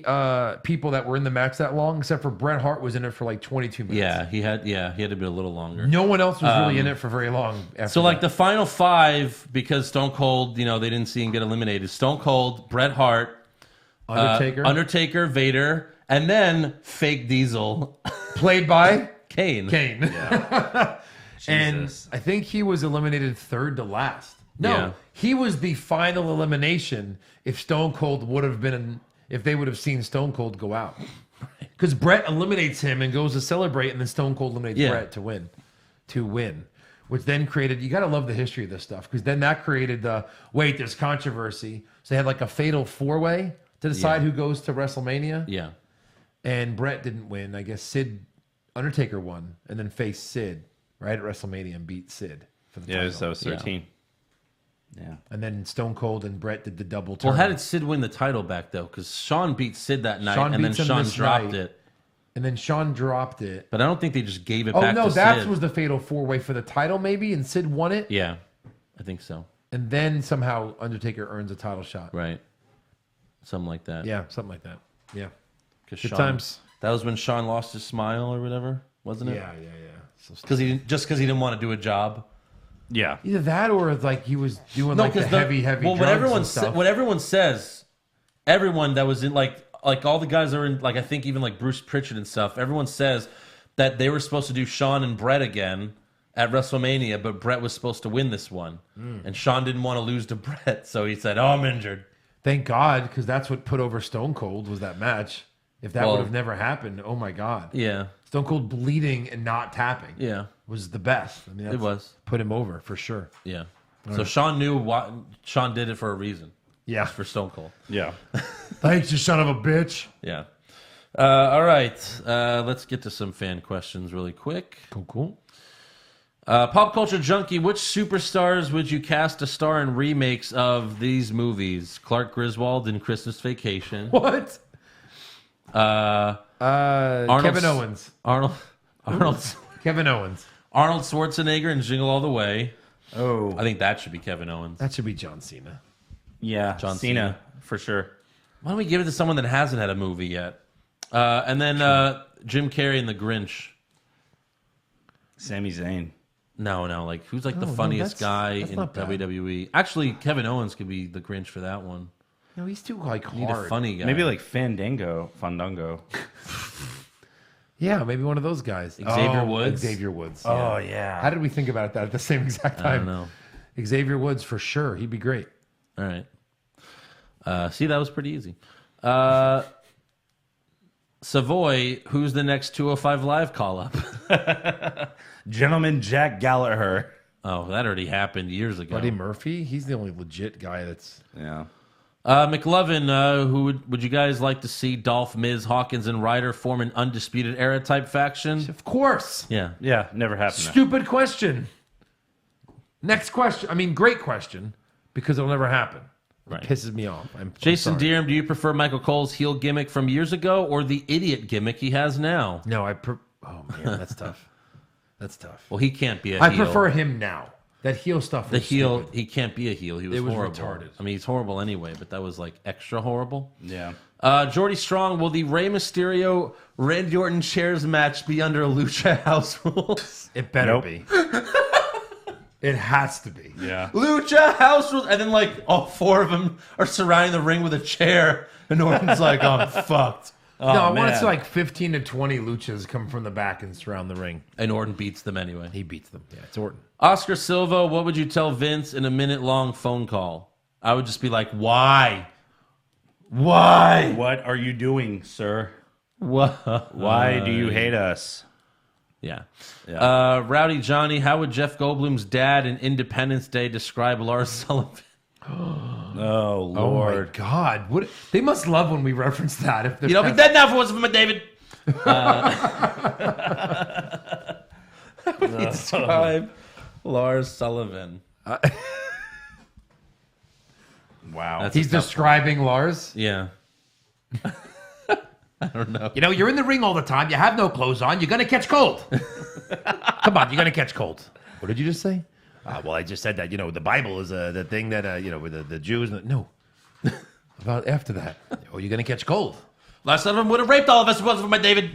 people that were in the match that long, except for Bret Hart was in it for like 22 minutes. Yeah, he had to be a little longer. No one else was really in it for very long. After So like that. the final five, because Stone Cold, they didn't see him get eliminated. Stone Cold, Bret Hart, Undertaker, Vader, and then Fake Diesel, played by Kane. And I think he was eliminated third to last. No, Yeah. he was the final elimination if Stone Cold would have been, if they would have seen Stone Cold go out. Because Bret eliminates him and goes to celebrate, and then Stone Cold eliminates Yeah. Bret to win. Which then created, you got to love the history of this stuff, because then that created there's controversy. So they had like a fatal four-way to decide who goes to WrestleMania. Yeah. And Bret didn't win. I guess Undertaker won, and then faced Sid right at WrestleMania and beat Sid for the title. That was 13. Yeah. And then Stone Cold and Bret did the double turn. Well, how did Sid win the title back though? Because Shawn beat Sid that night, Shawn and then beats him Shawn this dropped night. it. And then Shawn dropped it. But I don't think they just gave it Oh back no, to that Sid. was the fatal four-way for the title, maybe, and Sid won it. Yeah, I think so. And then somehow Undertaker earns a title shot. Right. Something like that. Yeah, something like that. Yeah. Because Good times. That was when Shawn lost his smile or whatever, wasn't it? Yeah. So Because he didn't want to do a job. Yeah. either that or like he was doing the heavy well, drugs and stuff. what everyone says, everyone that was in like all the guys that are in, like I think even like Bruce Pritchard and stuff, everyone says that they were supposed to do Shawn and Bret again at WrestleMania, but Bret was supposed to win this one, and Shawn didn't want to lose to Bret, so he said, "Oh, I'm injured." Thank God, because that's what put over Stone Cold was that match. If that would have never happened, oh my God. Yeah. Stone Cold bleeding and not tapping. Yeah. Was the best. I mean, It was. Put him over for sure. Yeah. So Shawn knew what Shawn did it for a reason. Yeah. For Stone Cold. Yeah. Thanks, you son of a bitch. Yeah. All right. Let's get to some fan questions really quick. Cool. Pop Culture Junkie, which superstars would you cast to star in remakes of these movies? Clark Griswold in Christmas Vacation. What? Kevin Owens. Arnold. Kevin Owens. Arnold Schwarzenegger in Jingle All the Way. Oh. I think that should be Kevin Owens. That should be John Cena. Yeah. John Cena, for sure. Why don't we give it to someone that hasn't had a movie yet? And then Jim Carrey in The Grinch. Sami Zayn. No, like who's like the no, funniest that's guy in not bad. WWE? Actually, Kevin Owens could be the Grinch for that one. No, he's too like hard. You need a funny guy. Maybe like Fandango. Yeah, maybe one of those guys. Xavier Woods. Xavier Woods. Oh, yeah. How did we think about that at the same exact time? I don't know. Xavier Woods for sure. He'd be great. All right. See, that was pretty easy. Savoy, who's the next 205 Live call-up? Gentleman Jack Gallagher. Oh, that already happened years ago. Buddy Murphy. He's the only legit guy that's. Yeah. McLovin, who would you guys like to see Dolph, Miz, Hawkins, and Ryder form an Undisputed Era type faction? Of course. Yeah. Yeah, never happened. Stupid question. Next question. I mean, great question because it'll never happen. Right. It pisses me off. I'm Jason sorry. Deerham, do you prefer Michael Cole's heel gimmick from years ago or the idiot gimmick he has now? No, oh man, that's tough. That's tough. Well, he can't be a I heel. prefer him now. That heel stuff. The Was heel, stupid. he can't be a heel. He was, It was horrible. retarded. I mean, he's horrible anyway, but that was like extra horrible. Yeah. Jordy Strong, will the Rey Mysterio Randy Orton chairs match be under Lucha House rules? It better Nope. be. It has to be. Yeah. Lucha House rules, and then like all four of them are surrounding the ring with a chair, and Orton's like, "I'm fucked." No, I want man. to see like 15 to 20 luchas come from the back and surround the ring. And Orton beats them anyway. He beats them. Yeah, it's Orton. Oscar Silva, what would you tell Vince in a minute-long phone call? I would just be like, why? Why? What are you doing, sir? What? Why do you hate us? Yeah. Rowdy Johnny, how would Jeff Goldblum's dad in Independence Day describe Lars Sullivan? Oh, Lord. Oh, my God. What? They must love when we reference that. If You know, be dead now if it wasn't for my David. How would he describe Lars Sullivan? Wow. He's describing Lars. Yeah. I don't know. You know, you're in the ring all the time. You have no clothes on. You're going to catch cold. Come on, you're going to catch cold. What did you just say? Well, I just said that, the Bible is the thing that, with the Jews. No. About after that. Oh, you're going to catch cold. Lars Sullivan would have raped all of us if it wasn't for my David.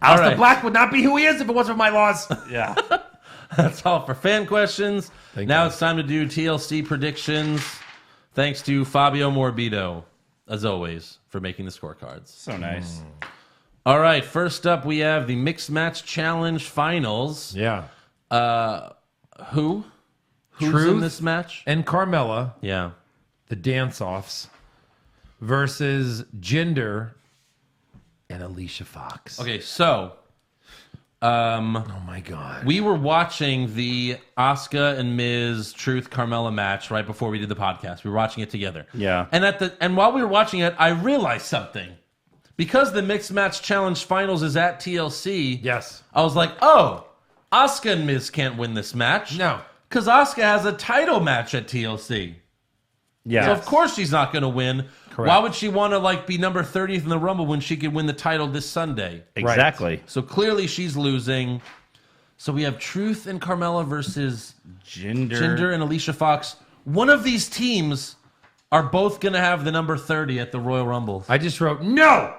Alistair Black would not be who he is if it wasn't for my laws. Yeah. That's all for fan questions. Thank now you. it's time to do TLC predictions. Thanks to Fabio Morbido, as always, for making the scorecards. So nice. All right, first up we have the Mixed Match Challenge Finals. Yeah. Who's Truth in this match? and Carmella, Yeah. the dance-offs, versus Jinder and Alicia Fox. Okay, so Oh, my God. we were watching the Asuka and Miz Truth Carmella match right before we did the podcast. We were watching it together. Yeah. And while we were watching it, I realized something. Because the Mixed Match Challenge Finals is at TLC, Yes. I was like, oh, Asuka and Miz can't win this match. No. Because Asuka has a title match at TLC. Yeah. So of course she's not going to win. Correct. Why would she want to be number 30th in the Rumble when she could win the title this Sunday? Exactly. So clearly she's losing. So we have Truth and Carmella versus Jinder and Alicia Fox. One of these teams are both going to have the number 30 at the Royal Rumble. I just wrote, no!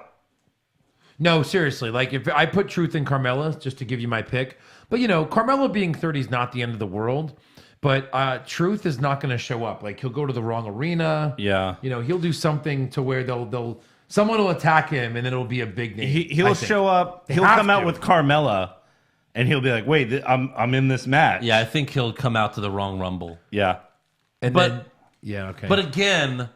No, seriously. Like, if I put Truth and Carmella, just to give you my pick. But, Carmella being 30 is not the end of the world. But Truth is not going to show up. Like, he'll go to the wrong arena. Yeah. He'll do something to where someone will attack him, and then it'll be a big name. He'll show up. He'll come out with Carmella, and he'll be like, "Wait, I'm in this match." Yeah, I think he'll come out to the wrong Rumble. Yeah. Okay. But again,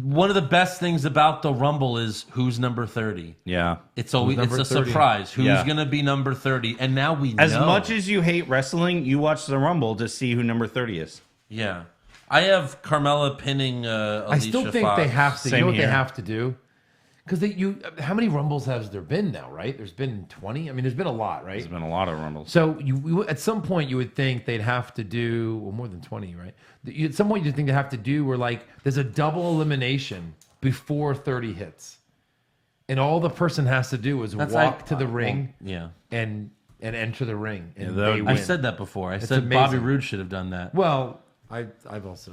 one of the best things about the Rumble is who's number 30. Yeah. It's always number a 30? surprise. Who's Yeah. going to be number 30? And now we know. As much as you hate wrestling, you watch the Rumble to see who number 30 is. Yeah. I have Carmella pinning Alicia I still think Fox. they have to. Same You know what here. they have to do? Because how many Rumbles has there been now, right? There's been 20? I mean, there's been a lot, right? There's been a lot of Rumbles. So at some point you would think they'd have to do more than 20, right? At some point you'd think they have to do where there's a double elimination before 30 hits, and all the person has to do is walk to the ring, and enter the ring, and they win. I've said that before. I said amazing. Bobby Roode should have done that. Well, I've also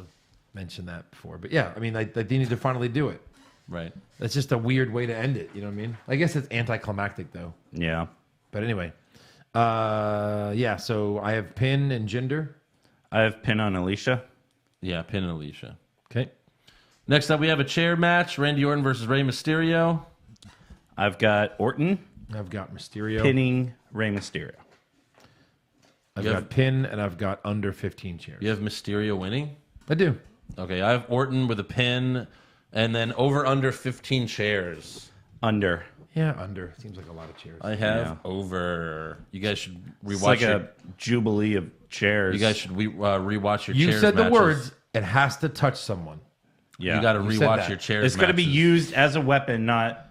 mentioned that before, but yeah, I mean, they need to finally do it. Right. That's just a weird way to end it. You know what I mean? I guess it's anticlimactic though. Yeah. But anyway, so I have Pin and Jinder. I have pin on Alicia. Yeah, pin and Alicia. Okay. Next up, we have a chair match: Randy Orton versus Rey Mysterio. I've got Orton I've got Mysterio. pinning Rey Mysterio. I've got Pin, and I've got under 15 chairs. You have Mysterio winning. I do. Okay, I have Orton with a pin, and then under 15 chairs. Under. Yeah, under. Seems like a lot of chairs. I have over. You guys should rewatch. It's like a jubilee of chairs. You guys should rewatch your. You chairs said the matches. words. It has to touch someone. Yeah. You got to You said rewatch that. your chairs. It's going to be matches. used as a weapon, not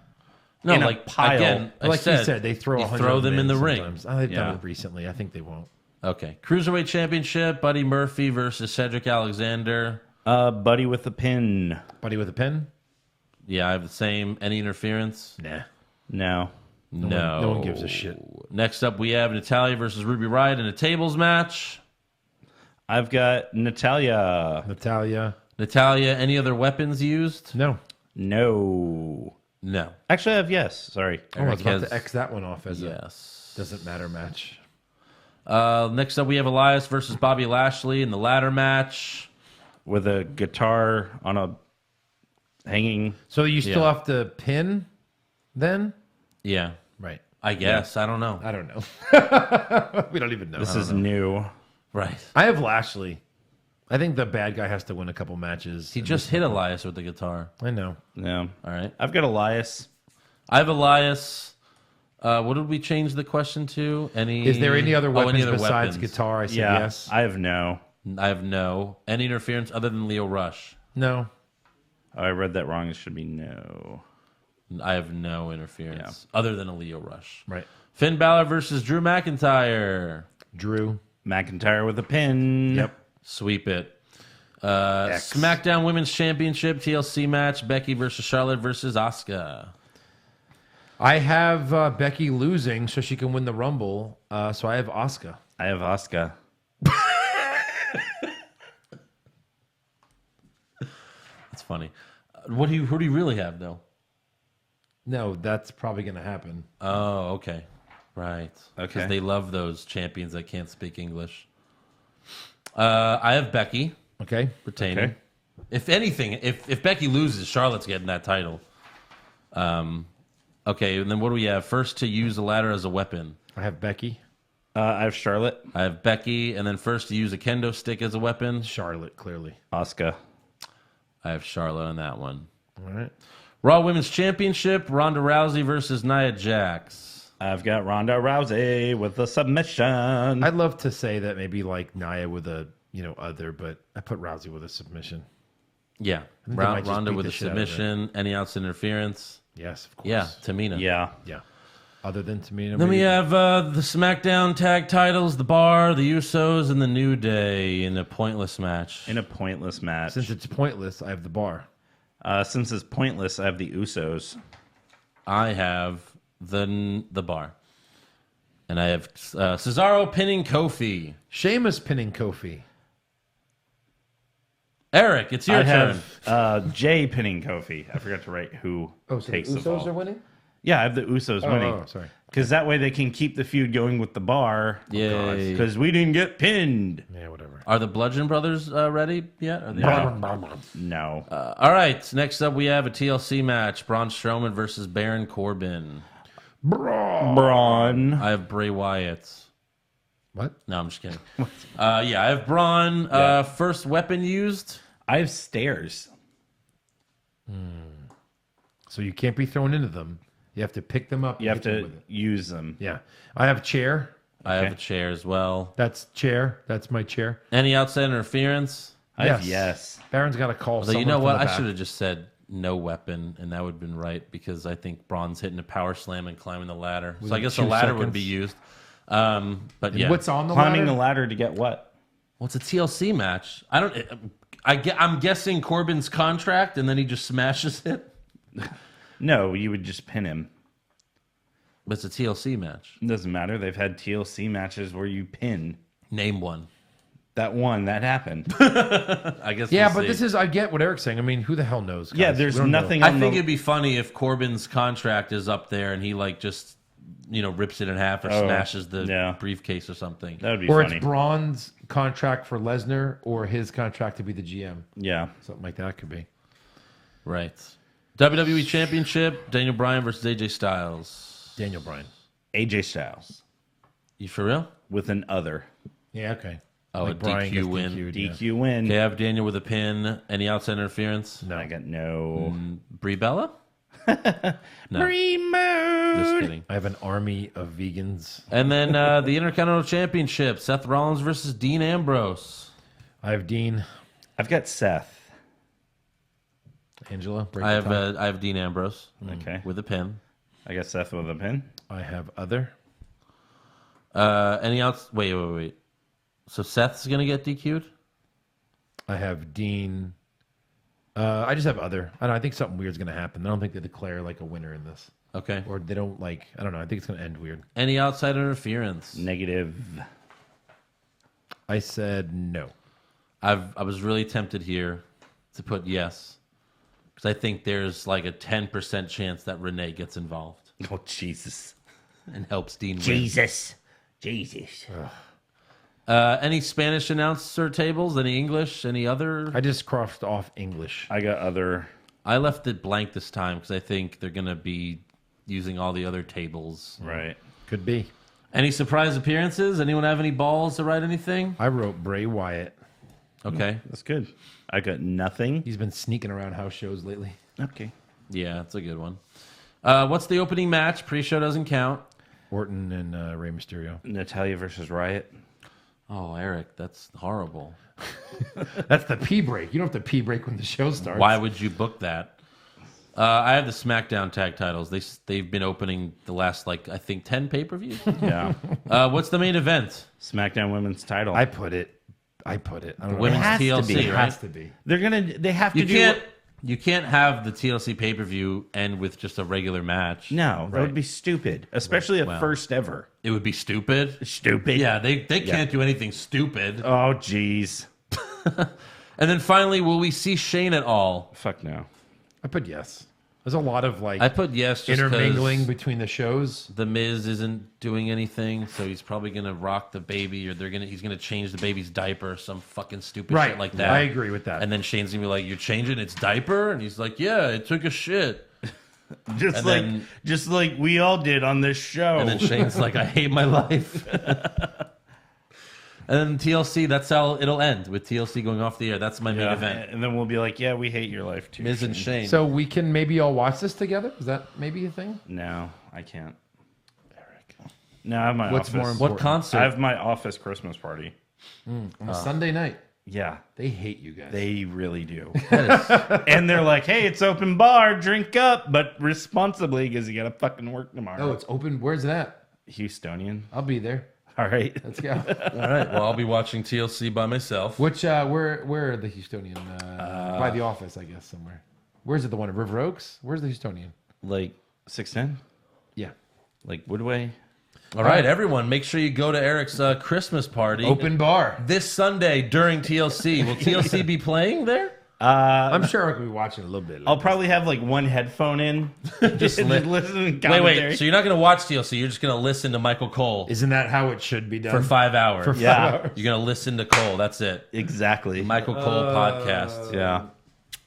No, in a like pile. again, I Like said, you said, they throw you 100 throw them in the ring. sometimes. They've done Yeah. it recently. I think they won't. Okay, Cruiserweight Championship: Buddy Murphy versus Cedric Alexander. Buddy with a pin. Buddy with a pin? Yeah, I have the same. Any interference? Nah. No. No one gives a shit. Next up, we have Natalya versus Ruby Riott in a tables match. I've got Natalya. Natalya, any other weapons used? No. No. No. Actually, I have yes. Sorry. Oh, I was about Because- to X that one off as Yes. a doesn't matter match. Next up, we have Elias versus Bobby Lashley in the ladder match. With a guitar on a Hanging. So you still have to pin then? Yeah. Right. I guess. I don't know. I don't know. We don't even know. This is new. Right. I have Lashley. I think the bad guy has to win a couple matches. He just hit Elias with the guitar. I know. Yeah. All right. I've got Elias. I have Elias. What did we change the question to? Is there any other weapons besides weapons? guitar? I said yes. I have no. I have no. Any interference other than Leo Rush? No. Oh, I read that wrong. It should be no. I have no interference other than a Leo Rush. Right. Finn Balor versus Drew McIntyre. Drew. McIntyre with a pin. Yep. Sweep it. SmackDown Women's Championship TLC match. Becky versus Charlotte versus Asuka. I have Becky losing so she can win the Rumble. So I have Asuka. I have Asuka. That's funny. Who do you really have though? No, that's probably going to happen. Oh, okay. Right. Okay. Because they love those champions that can't speak English. I have Becky. Okay. Retaining. Okay. If anything, if Becky loses, Charlotte's getting that title. Okay, and then what do we have? First to use the ladder as a weapon. I have Becky. I have Charlotte. I have Becky, and then first to use a kendo stick as a weapon. Charlotte, clearly. Asuka. I have Charlotte on that one. All right. Raw Women's Championship, Ronda Rousey versus Nia Jax. I've got Ronda Rousey with a submission. I'd love to say that maybe like Nia with a, other, but I put Rousey with a submission. Yeah. I think they might just Ronda beat with the a shit out of her. submission. Any outside interference? Yes, of course. Yeah, Tamina. Yeah. Yeah. Other than Tamina. Then we maybe- have the SmackDown tag titles, The Bar, The Usos, and The New Day in a pointless match. In a pointless match. Since it's pointless, I have the Bar. Since it's pointless, I have the Usos. I have the Bar. And I have Cesaro pinning Kofi. Sheamus pinning Kofi. Eric, it's your I turn. have Jay pinning Kofi. I forgot to write who takes the fall. are winning? Yeah, I have the Usos winning. Oh, sorry. Because that way they can keep the feud going with the Bar. Yay. Because we didn't get pinned. Yeah, whatever. Are the Bludgeon Brothers ready yet? Are they No. all right. Next up, we have a TLC match: Braun Strowman versus Baron Corbin. Braun. I have Bray Wyatt. What? No, I'm just kidding. Yeah, I have Braun. First weapon used. I have stairs. So you can't be thrown into them. You have to pick them up. You and have hit them to with it. use them. Yeah. I have chair. I have a chair as well. That's chair. That's my chair. Any outside interference? I have yes. Baron's got to call So someone you know from what? the I back. should have just said no weapon, and that would have been right because I think Braun's hitting a power slam and climbing the ladder. So I Within guess the 2 ladder would seconds. be used. But And yeah, what's on the Climbing ladder? the ladder to get what? well, it's a TLC match. I'm guessing Corbin's contract, and then he just smashes it. No, you would just pin him. But it's a TLC match. It doesn't matter. They've had TLC matches where you pin. Name one. That happened. I guess. Yeah, we'll but see. this is, I get what Eric's saying. I mean, who the hell knows? Guys? Yeah, We there's don't know. nothing I on think the... it'd be funny if Corbin's contract is up there and he like just rips it in half or smashes the briefcase or something. That would be Or funny. it's Braun's contract for Lesnar or his contract to be the GM. Yeah. Something like that could be. Right. WWE Championship: Daniel Bryan versus AJ Styles. Daniel Bryan. AJ Styles. You for real? With an other. Yeah, okay. Oh, Like a Bryan DQ gets win. DQ'd, DQ win. Okay, I have Daniel with a pin. Any outside interference? I got no. Brie Bella? No. Brie mode. Just kidding. I have an army of vegans. And then the Intercontinental Championship: Seth Rollins versus Dean Ambrose. I have Dean. I've got Seth. Angela. break I the have tie. I have Dean Ambrose. Okay. With a pin. I got Seth with a pin. I have other. Any outs? Wait. So Seth's gonna get DQ'd? I have Dean. I just have other. I don't know. I think something weird's going to happen. I don't think they declare like a winner in this. Okay. Or they don't like. I don't know. I think it's going to end weird. Any outside interference? Negative. I said no. I was really tempted here to put yes, because I think there's like a 10% chance that Renee gets involved Oh, Jesus. and helps Dean win. Jesus. Any Spanish announcer tables? Any English? Any other? I just crossed off English. I got other. I left it blank this time because I think they're going to be using all the other tables. Right. Could be. Any surprise appearances? Anyone have any balls to write anything? I wrote Bray Wyatt. Okay. That's good. I got nothing. He's been sneaking around house shows lately. Okay. Yeah, that's a good one. What's the opening match? Pre-show doesn't count. Orton and Rey Mysterio. Natalia versus Riot. Oh, Eric, that's horrible. That's the pee break. You don't have to pee break when the show starts. Why would you book that? I have the SmackDown tag titles. They've been opening the last, I think 10 pay-per-views. Yeah. What's the main event? SmackDown Women's title. I put it. I don't know. Women's TLC, It right? has to be. They have to You can't have the TLC pay-per-view end with just a regular match. No, that would be stupid, especially a first ever. It would be stupid. Stupid. Yeah, they can't do anything stupid. Oh, jeez. And then finally, will we see Shane at all? Fuck no. I put yes. There's a lot of I put yes just intermingling 'cause between the shows. The Miz isn't doing anything, so he's probably gonna rock the baby, or he's gonna change the baby's diaper, some fucking stupid shit like that. I agree with that. And then Shane's gonna be like, "You're changing its diaper," and he's like, "Yeah, it took a shit." Just like we all did on this show. And then Shane's like, "I hate my life." And then TLC, that's how it'll end, with TLC going off the air. That's my main event. And then we'll be like, yeah, we hate your life too. Miz and Shane. So we can maybe all watch this together? Is that maybe a thing? No, I can't. Eric. No, I have my What's office. more important? What concert? I have my office Christmas party. On a Sunday night. Yeah. They hate you guys. They really do. And they're like, hey, it's open bar, drink up, but responsibly because you got to fucking work tomorrow. Oh, it's open. Where's that? Houstonian. I'll be there. All right. Let's go. All right. Well, I'll be watching TLC by myself. Which, where are the Houstonian? By the office, I guess, somewhere. Where's it, the one at River Oaks? Where's the Houstonian? Like 610? Yeah. Like Woodway? All right, everyone, make sure you go to Eric's Christmas party. Open bar. This Sunday during TLC. Will TLC be playing there? I'm sure Eric will be watching a little bit. I'll probably have like one headphone in. Just listen to commentary. Wait. So you're not going to watch TLC. You're just going to listen to Michael Cole. Isn't that how it should be done? For 5 hours. For 5 hours. You're going to listen to Cole. That's it. Exactly. Michael Cole podcast. Yeah.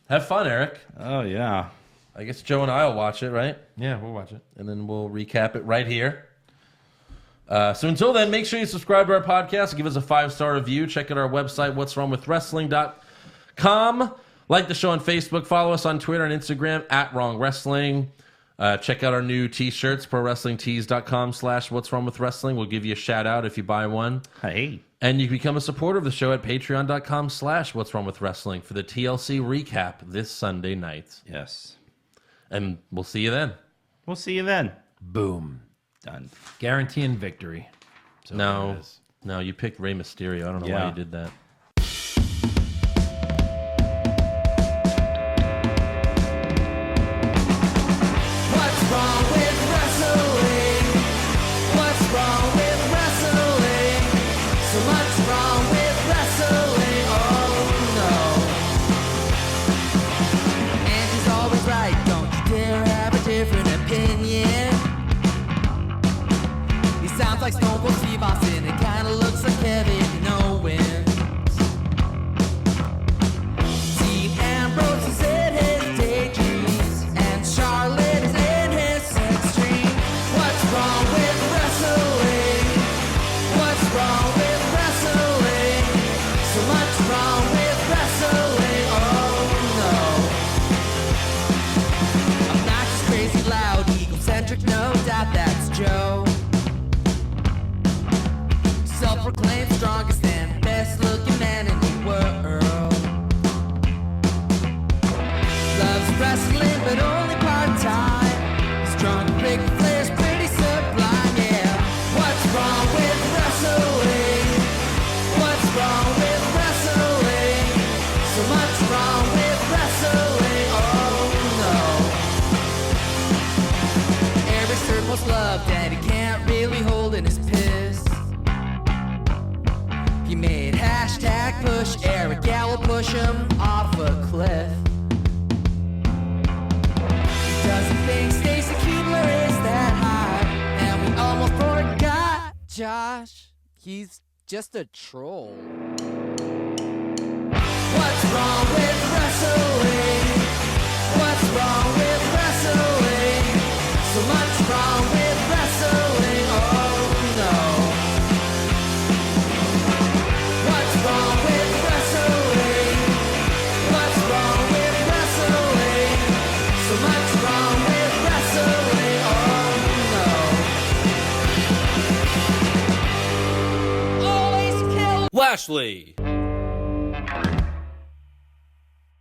Have fun, Eric. Oh, yeah. I guess Joe and I will watch it, right? Yeah, we'll watch it. And then we'll recap it right here. So until then, make sure you subscribe to our podcast and give us a 5-star review. Check out our website, what'swrongwithwrestling.com. Like the show on Facebook. Follow us on Twitter and Instagram @WrongWrestling. Check out our new t-shirts, prowrestlingtees.com/what'swrongwithwrestling. We'll give you a shout out if you buy one. Hey. And you can become a supporter of the show at patreon.com/what'swrongwithwrestling for the TLC recap this Sunday night. Yes. And we'll see you then. We'll see you then. Boom. Done. Guaranteeing victory. So No, you picked Rey Mysterio. I don't know why you did that. What's wrong with wrestling? What's wrong with wrestling? So much wrong with wrestling. Oh no. And he's always right. Don't you dare have a different opinion. He sounds like Stone Cold Steve Austin. It kinda looks like Kevin Owens. Dean Ambrose is in his daydreams, and Charlotte is in his sex dream. What's wrong with wrestling? What's wrong with wrestling? So much wrong with wrestling. Oh no. Obnoxious, crazy, loud, egocentric, no doubt that's Joe. Self-proclaimed strongest and best-looking man in the world. Loves wrestling, but only part-time. Strong, big players, pretty sublime, yeah. What's wrong with wrestling? What's wrong with wrestling? So much wrong with wrestling, oh no. Eric's third most loved, and he can't really hold in his piss. He made #push Eric Gallo, push him off a cliff. He doesn't think Stacy Keebler is that high, and we almost forgot Josh. He's just a troll. What's wrong with wrestling? What's Lashley.